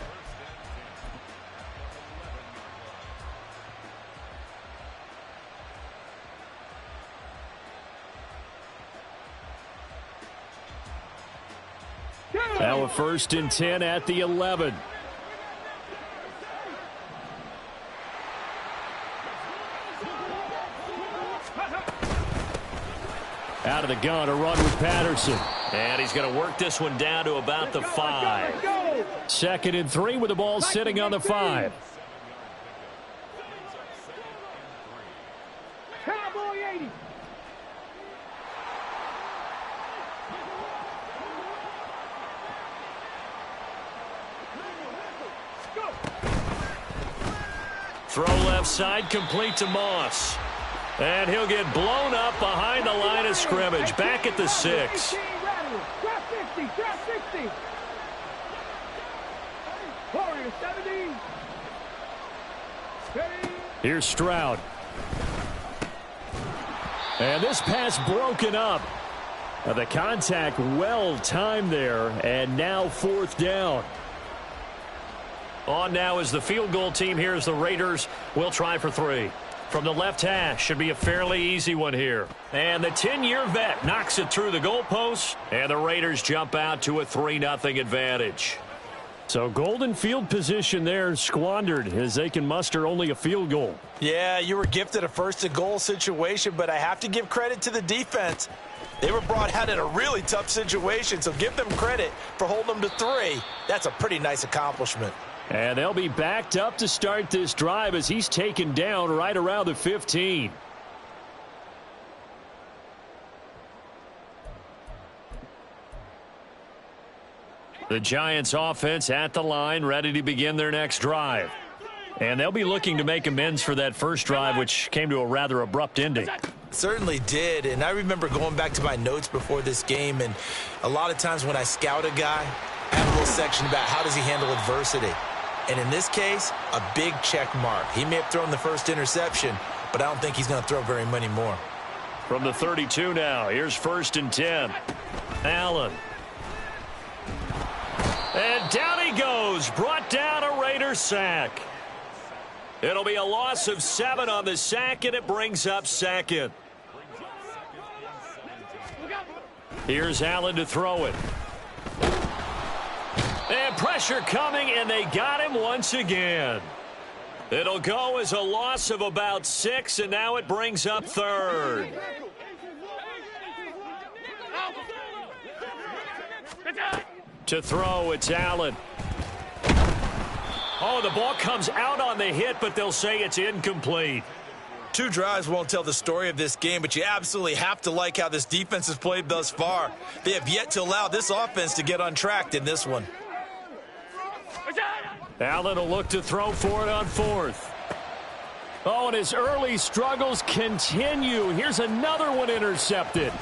Now a 1st and 10 at the 11. Out of the gun, a run with Patterson. And he's going to work this one down to about the 5. 2nd and 3 with the ball sitting on the 5. Cowboy 80. Throw left side, complete to Moss. And he'll get blown up behind the line of scrimmage, back at the 6. Drop 60, drop 60. Warriors 70. Here's Stroud. And this pass broken up. The contact well timed there, and now 4th down. On now is the field goal team. Here's the Raiders. We'll try for 3. From the left hash, should be a fairly easy one here. And the 10-year vet knocks it through the goalpost, and the Raiders jump out to a 3-0 advantage. So golden field position there squandered as they can muster only a field goal. Yeah, you were gifted a 1st and goal situation, but I have to give credit to the defense. They were brought out in a really tough situation, so give them credit for holding them to 3. That's a pretty nice accomplishment. And they'll be backed up to start this drive as he's taken down right around the 15. The Giants offense at the line, ready to begin their next drive. And they'll be looking to make amends for that first drive, which came to a rather abrupt ending. Certainly did, and I remember going back to my notes before this game, and a lot of times when I scout a guy, I have a little section about how does he handle adversity. And in this case, a big check mark. He may have thrown the first interception, but I don't think he's going to throw very many more. From the 32 now, here's 1st and 10. Allen. And down he goes, brought down a Raider sack. It'll be a loss of 7 on the sack, and it brings up 2nd. Here's Allen to throw it. And pressure coming, and they got him once again. It'll go as a loss of about 6, and now it brings up 3rd. To throw, it's Allen. Oh, the ball comes out on the hit, but they'll say it's incomplete. 2 drives won't tell the story of this game, but you absolutely have to like how this defense has played thus far. They have yet to allow this offense to get untracked in this one. Allen will look to throw for it on 4th. Oh, and his early struggles continue. Here's another one intercepted.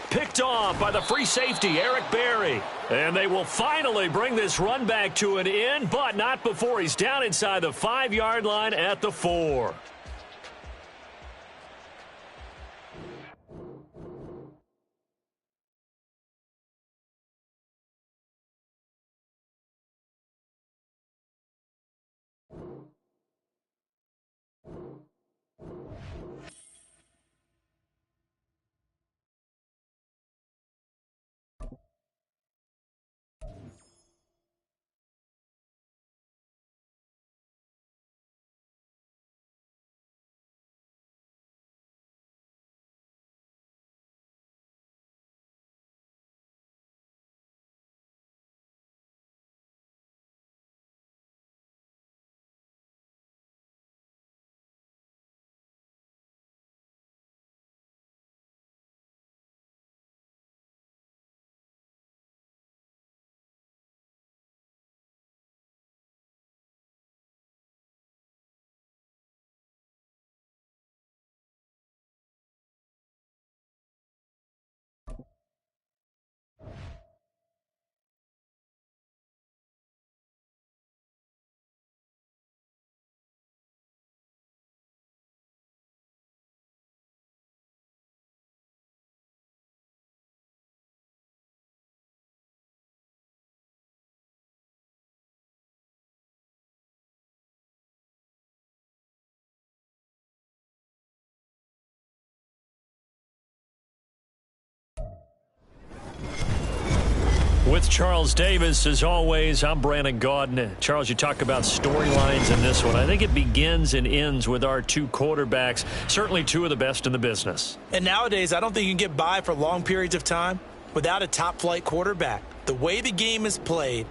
Picked off by the free safety, Eric Berry. And they will finally bring this run back to an end, but not before he's down inside the 5-yard line at the 4. With Charles Davis, as always, I'm Brandon Gaudin. Charles, you talk about storylines in this one. I think it begins and ends with our 2 quarterbacks, certainly 2 of the best in the business. And nowadays, I don't think you can get by for long periods of time without a top-flight quarterback. The way the game is played,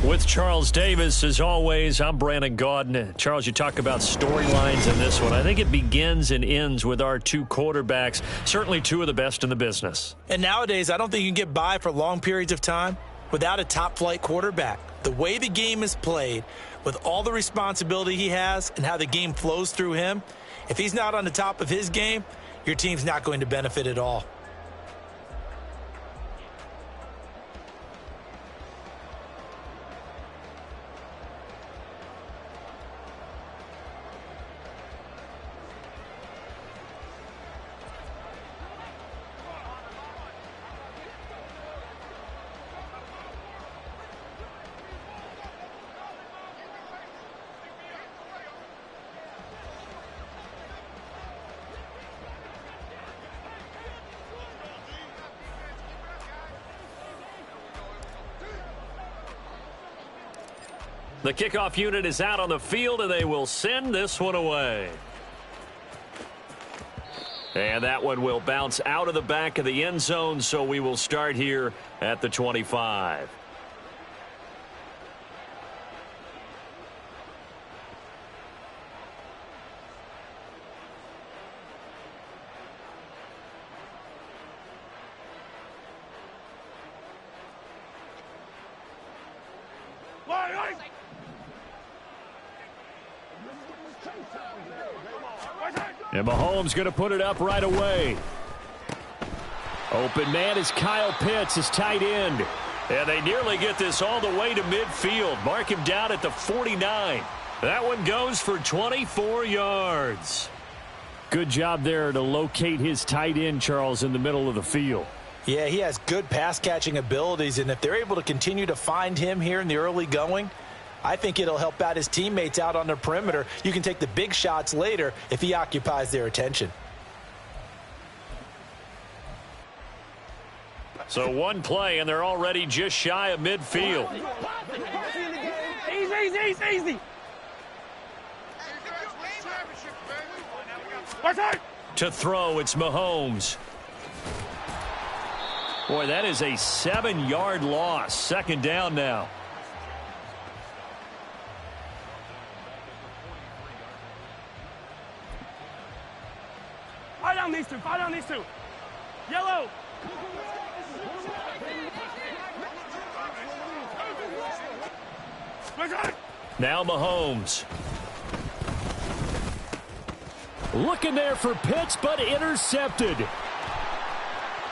With Charles Davis, as always, I'm Brandon Gaudin. Charles, you talk about storylines in this one. I think it begins and ends with our 2 quarterbacks, certainly 2 of the best in the business. and nowadays, I don't think you can get by for long periods of time without a top-flight quarterback. The way the game is played, with all the responsibility he has and how the game flows through him, if he's not on the top of his game, your team's not going to benefit at all. The kickoff unit is out on the field, and they will send this one away. And that one will bounce out of the back of the end zone, so we will start here at the 25. And Mahomes going to put it up right away. Open man is Kyle Pitts, his tight end. And they nearly get this all the way to midfield. Mark him down at the 49. That one goes for 24 yards. Good job there to locate his tight end, Charles, in the middle of the field. Yeah, he has good pass-catching abilities, and if they're able to continue to find him here in the early going, I think it'll help out his teammates out on the perimeter. You can take the big shots later if he occupies their attention. So one play, and they're already just shy of midfield. Easy. To throw, it's Mahomes. Boy, that is a 7-yard loss. Second down now. Fire down these two. Yellow. Now Mahomes. Looking there for Pitts, but intercepted.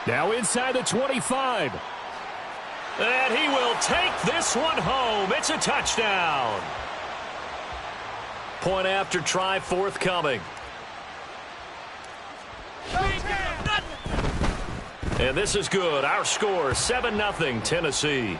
Now inside the 25. And he will take this one home. It's a touchdown. Point after try forthcoming. And this is good. Our score, 7-0 Tennessee.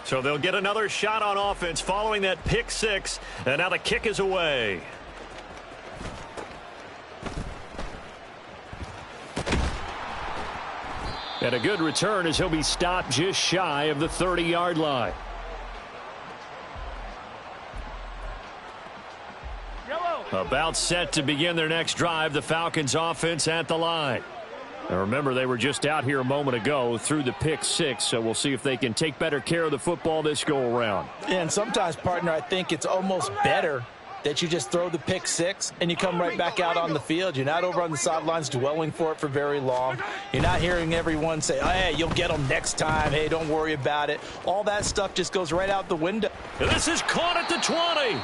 So they'll get another shot on offense following that pick six. And now the kick is away. And a good return as he'll be stopped just shy of the 30-yard line. About set to begin their next drive. The Falcons offense at the line. Now remember, they were just out here a moment ago through the pick six, so we'll see if they can take better care of the football this go-around. And sometimes, partner, I think it's almost better that you just throw the pick six and you come right back out on the field. You're not over on the sidelines dwelling for it for very long. You're not hearing everyone say, oh, hey, you'll get them next time. Hey, don't worry about it. All that stuff just goes right out the window. And this is caught at the 20.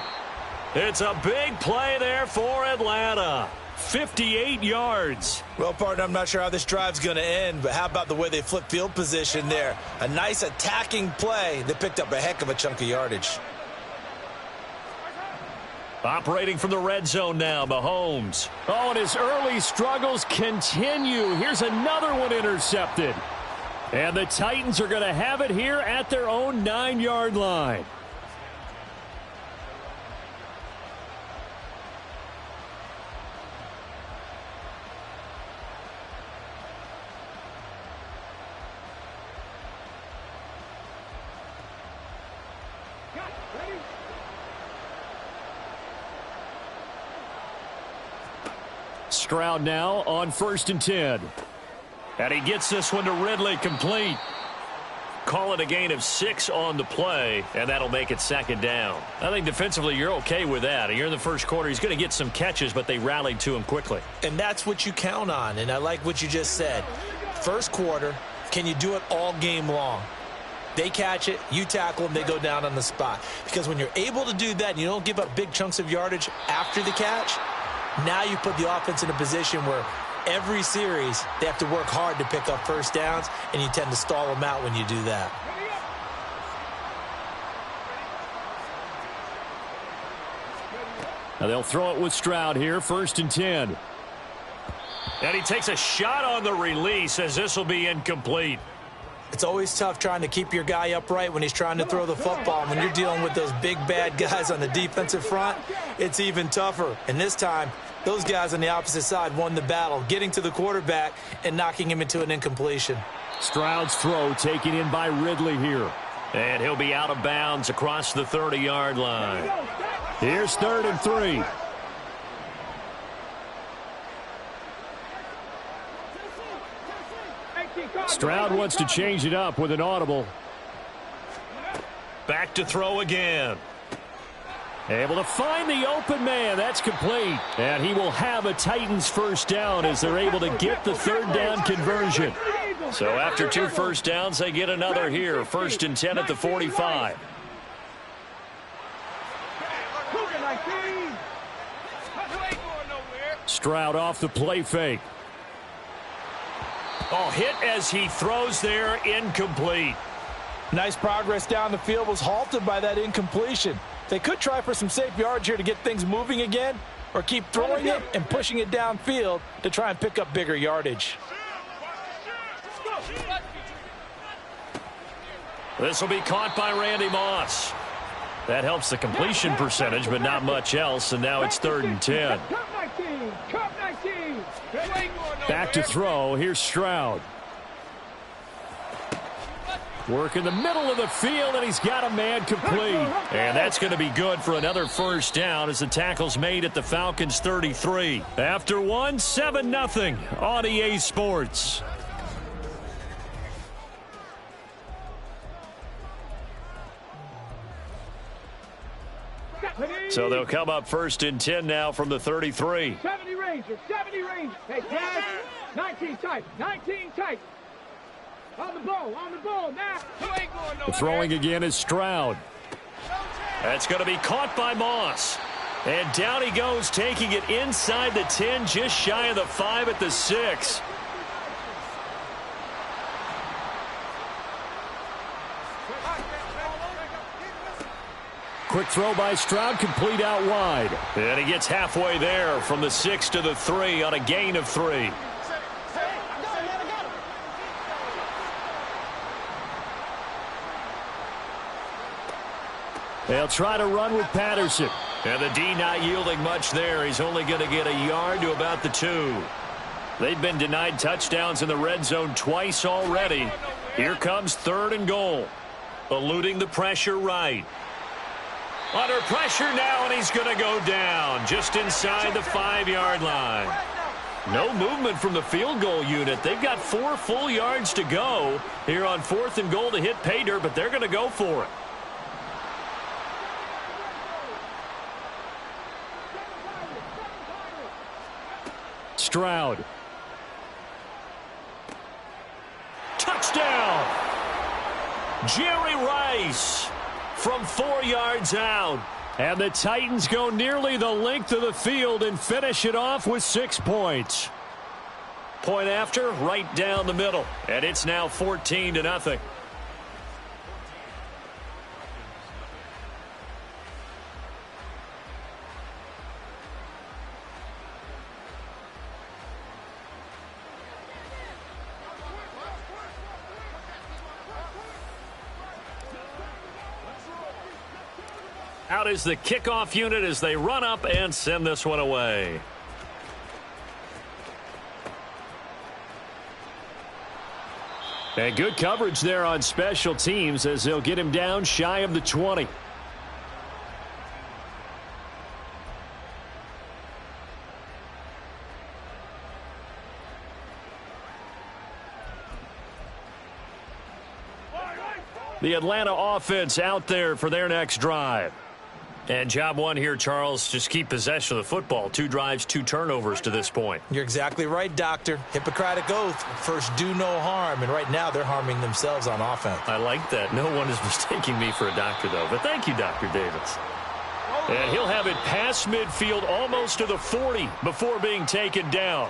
It's a big play there for Atlanta. 58 yards. Well, partner, I'm not sure how this drive's going to end, but how about the way they flip field position there? A nice attacking play. They picked up a heck of a chunk of yardage. Operating from the red zone now, Mahomes. Oh, and his early struggles continue. Here's another one intercepted. And the Titans are going to have it here at their own 9-yard line. Stroud now on 1st and 10. And he gets this one to Ridley, complete. Call it a gain of 6 on the play, and that'll make it second down. I think defensively you're okay with that. You're in the first quarter. He's going to get some catches, but they rallied to him quickly. And that's what you count on, and I like what you just said. First quarter, can you do it all game long? They catch it, you tackle them, they go down on the spot. Because when you're able to do that and you don't give up big chunks of yardage after the catch, now you put the offense in a position where every series they have to work hard to pick up first downs, and you tend to stall them out when you do that. Now they'll throw it with Stroud here, 1st and 10. And he takes a shot on the release as this will be incomplete. It's always tough trying to keep your guy upright when he's trying to throw the football. When you're dealing with those big, bad guys on the defensive front, it's even tougher. And this time, those guys on the opposite side won the battle, getting to the quarterback and knocking him into an incompletion. Stroud's throw taken in by Ridley here. And he'll be out of bounds across the 30-yard line. Here's 3rd and 3. Stroud wants to change it up with an audible. Back to throw again. Able to find the open man. That's complete. And he will have a Titans 1st down as they're able to get the 3rd down conversion. So after 2 first downs, they get another here. 1st and 10 at the 45. Stroud off the play fake. Oh, hit as he throws there, incomplete. Nice progress down the field, was halted by that incompletion. They could try for some safe yards here to get things moving again, or keep throwing it and pushing it downfield to try and pick up bigger yardage. This will be caught by Randy Moss. That helps the completion percentage, but not much else, and now it's 3rd and 10. Back to throw. Here's Stroud. Work in the middle of the field, and he's got a man complete. And that's going to be good for another 1st down as the tackle's made at the Falcons' 33. After one, 7-0 on EA Sports. So they'll come up 1st and 10 now from the 33. 70 Ranger, 70 Ranger. Hey, pass. 19 tight, 19 tight. On the ball, now. The throwing again is Stroud. That's going to be caught by Moss. And down he goes, taking it inside the 10, just shy of the 5 at the 6. Quick throw by Stroud, complete out wide. And he gets halfway there from the 6 to the 3 on a gain of 3. They'll try to run with Patterson. And the D not yielding much there. He's only going to get a yard to about the 2. They've been denied touchdowns in the red zone twice already. Here comes 3rd and goal. Eluding the pressure right. Under pressure now, and he's going to go down just inside the 5-yard line. No movement from the field goal unit. They've got 4 full yards to go here on 4th and goal to hit pay dirt, but they're going to go for it. Stroud. Touchdown! Jerry Rice from 4 yards out. And the Titans go nearly the length of the field and finish it off with 6 points. Point after, right down the middle. And it's now 14-0. Out is the kickoff unit as they run up and send this one away. And good coverage there on special teams as they'll get him down shy of the 20. The Atlanta offense out there for their next drive. And job one here, Charles, just keep possession of the football. 2 drives, 2 turnovers to this point. You're exactly right, Doctor. Hippocratic oath. First, do no harm. And right now, they're harming themselves on offense. I like that. No one is mistaking me for a doctor, though. But thank you, Dr. Davis. And he'll have it past midfield almost to the 40 before being taken down.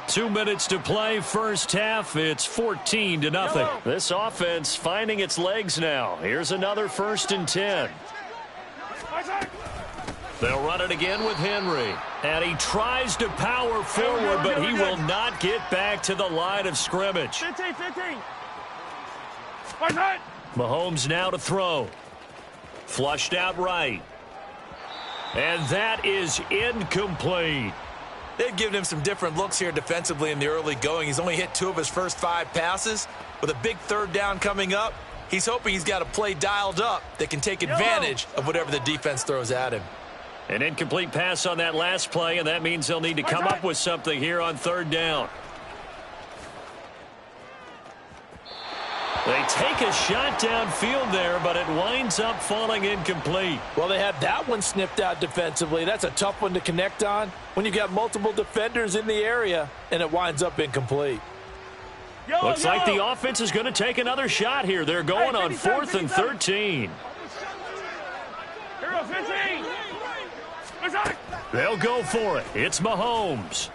2 minutes to play, first half. It's 14-0. This offense finding its legs now. Here's another 1st and 10. They'll run it again with Henry. And he tries to power forward, but he will not get back to the line of scrimmage. 15. Mahomes now to throw. Flushed out right. And that is incomplete. They've given him some different looks here defensively in the early going. He's only hit 2 of his first 5 passes. With a big 3rd down coming up, he's hoping he's got a play dialed up that can take advantage of whatever the defense throws at him. An incomplete pass on that last play, and that means they'll need to come up with something here on 3rd down. They take a shot downfield there, but it winds up falling incomplete. Well, they had that one snipped out defensively. That's a tough one to connect on when you've got multiple defenders in the area, and it winds up incomplete. Looks like the offense is going to take another shot here. They're going on 4th and 13. They'll go for it. It's Mahomes.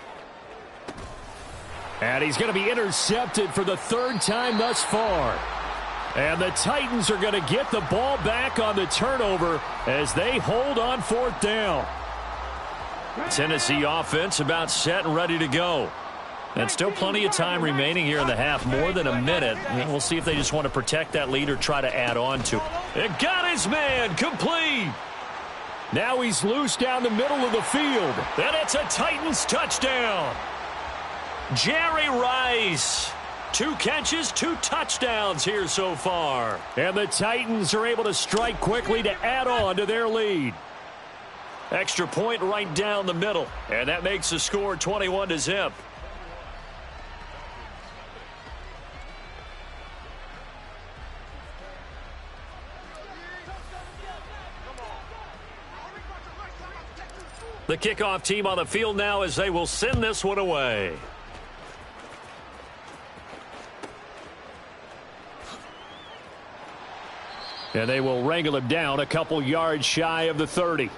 And he's going to be intercepted for the 3rd time thus far. And the Titans are going to get the ball back on the turnover as they hold on 4th down. Tennessee offense about set and ready to go. And still plenty of time remaining here in the half, more than a minute. And we'll see if they just want to protect that lead or try to add on to it. It got his man complete. Now he's loose down the middle of the field. And it's a Titans touchdown. Jerry Rice. 2 catches, 2 touchdowns here so far. And the Titans are able to strike quickly to add on to their lead. Extra point right down the middle. And that makes the score 21-0. The kickoff team on the field now as they will send this one away. And they will wrangle him down a couple yards shy of the 30.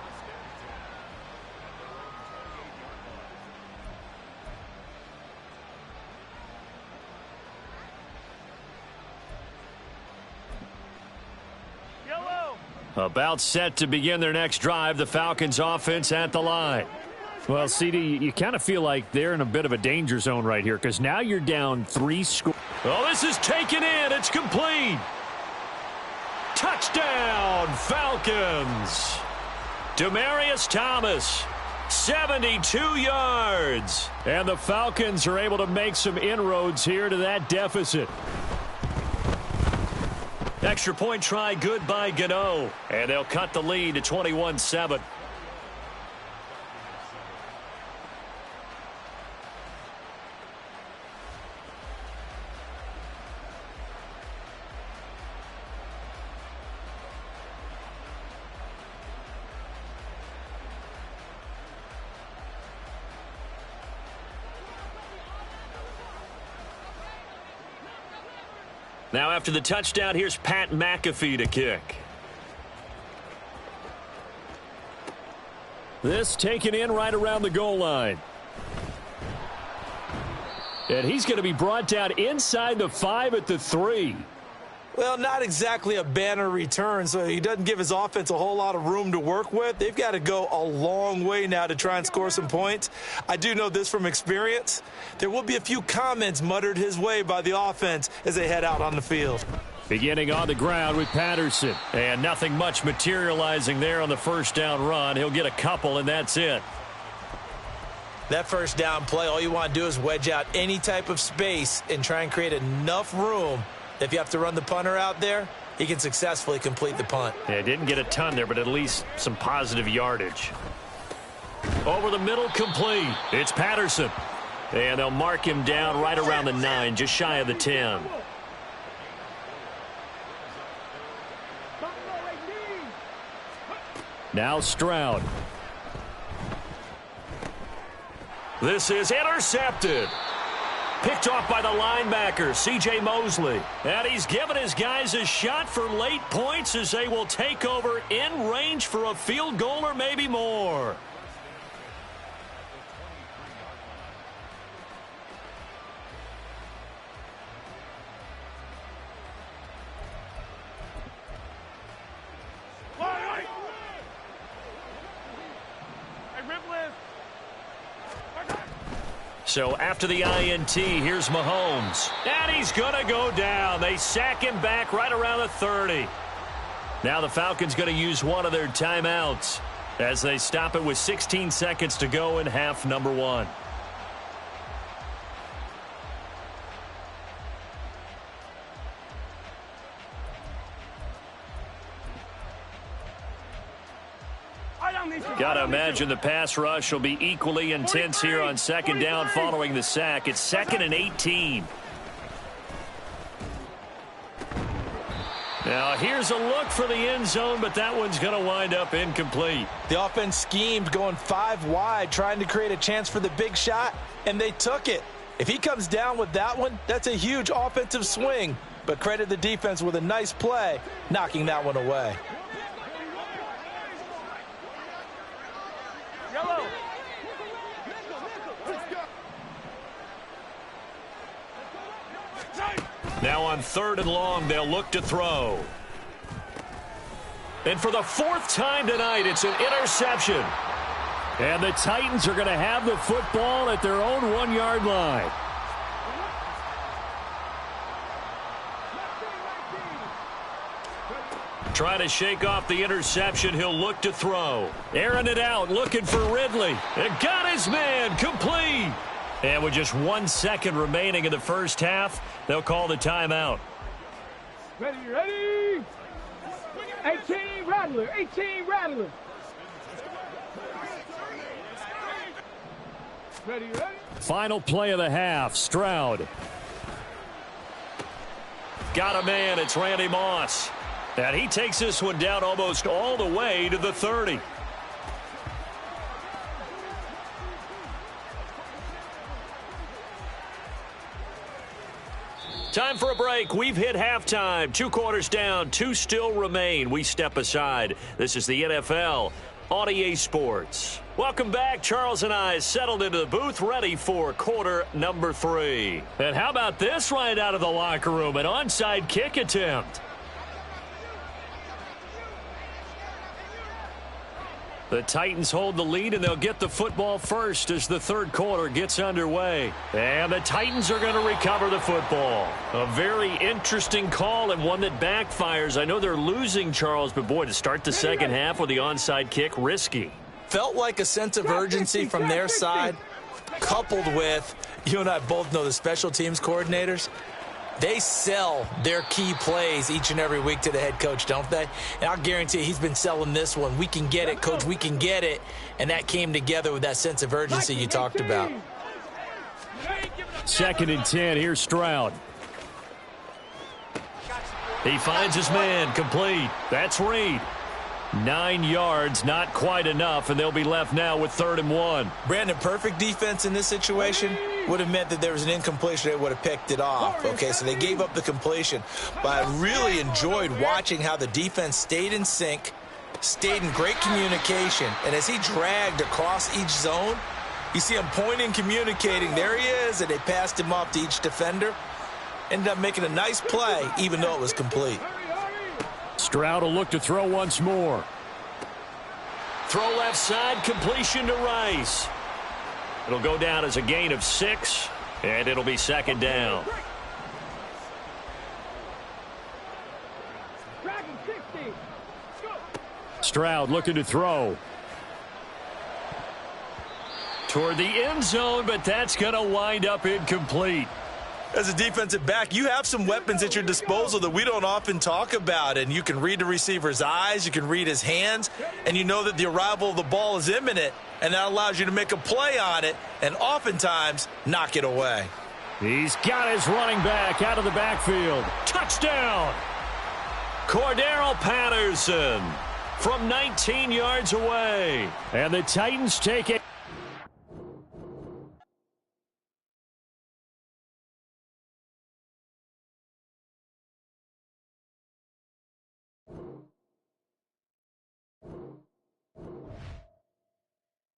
About set to begin their next drive, the Falcons offense at the line. Well, CD, you kind of feel like they're in a bit of a danger zone right here because now you're down 3 scores. Oh, this is taken in. It's complete. Touchdown, Falcons. Demaryius Thomas, 72 yards. And the Falcons are able to make some inroads here to that deficit. Extra point try good by Gano. And they'll cut the lead to 21-7. Now after the touchdown, here's Pat McAfee to kick. This taken in right around the goal line. And he's going to be brought down inside the 5 at the 3. Well, not exactly a banner return, so he doesn't give his offense a whole lot of room to work with. They've got to go a long way now to try and score some points. I do know this from experience. There will be a few comments muttered his way by the offense as they head out on the field. Beginning on the ground with Patterson. And nothing much materializing there on the first down run. He'll get a couple, and that's it. That first down play, all you want to do is wedge out any type of space and try and create enough room. If you have to run the punter out there, he can successfully complete the punt. Yeah, didn't get a ton there, but at least some positive yardage. Over the middle, complete. It's Patterson. And they'll mark him down right around the 9, just shy of the 10. Now Stroud. This is intercepted. Picked off by the linebacker, C.J. Mosley. And he's given his guys a shot for late points as they will take over in range for a field goal or maybe more. So after the INT, here's Mahomes. And he's going to go down. They sack him back right around the 30. Now the Falcons going to use one of their timeouts as they stop it with 16 seconds to go in half number 1. Got to imagine the pass rush will be equally intense here on second down following the sack. It's 2nd and 18. Now here's a look for the end zone, but that one's going to wind up incomplete. The offense schemed going 5 wide, trying to create a chance for the big shot, and they took it. If he comes down with that one, that's a huge offensive swing. But credit the defense with a nice play, knocking that one away. Now on 3rd and long, they'll look to throw. And for the 4th time tonight, it's an interception. And the Titans are going to have the football at their own 1-yard line. Trying to shake off the interception. He'll look to throw. Airing it out, looking for Ridley. And got his man, complete. And with just 1 second remaining in the first half, they'll call the timeout. Ready, ready. 18 Rattler, 18 Rattler. Ready, ready. Final play of the half, Stroud. Got a man, it's Randy Moss. And he takes this one down almost all the way to the 30. Time for a break. We've hit halftime. 2 quarters down, 2 still remain. We step aside. This is the NFL on EA Sports. Welcome back. Charles and I settled into the booth, ready for quarter number 3. And how about this right out of the locker room? An onside kick attempt. The Titans hold the lead, and they'll get the football first as the 3rd quarter gets underway. And the Titans are going to recover the football. A very interesting call and one that backfires. I know they're losing, Charles, but boy, to start the second half with the onside kick, risky. Felt like a sense of urgency from their side, coupled with, you and I both know the special teams coordinators. They sell their key plays each and every week to the head coach, don't they? And I'll guarantee you he's been selling this one. We can get it, coach, we can get it. And that came together with that sense of urgency you talked about. 2nd and 10, here's Stroud. He finds his man, complete. That's Reed. 9 yards, not quite enough, and they'll be left now with 3rd and 1. Brandon, perfect defense in this situation would have meant that there was an incompletion. They would have picked it off. Okay, so they gave up the completion. But I really enjoyed watching how the defense stayed in sync, stayed in great communication. And as he dragged across each zone, you see him pointing, communicating. There he is, and they passed him off to each defender. Ended up making a nice play, even though it was complete. Stroud will look to throw once more. Throw left side, completion to Rice. It'll go down as a gain of 6, and it'll be 2nd down. Stroud looking to throw. Toward the end zone, but that's going to wind up incomplete. As a defensive back, you have some weapons at your disposal that we don't often talk about, and you can read the receiver's eyes, you can read his hands, and you know that the arrival of the ball is imminent, and that allows you to make a play on it and oftentimes knock it away. He's got his running back out of the backfield. Touchdown! Cordero Patterson from 19 yards away. And the Titans take it.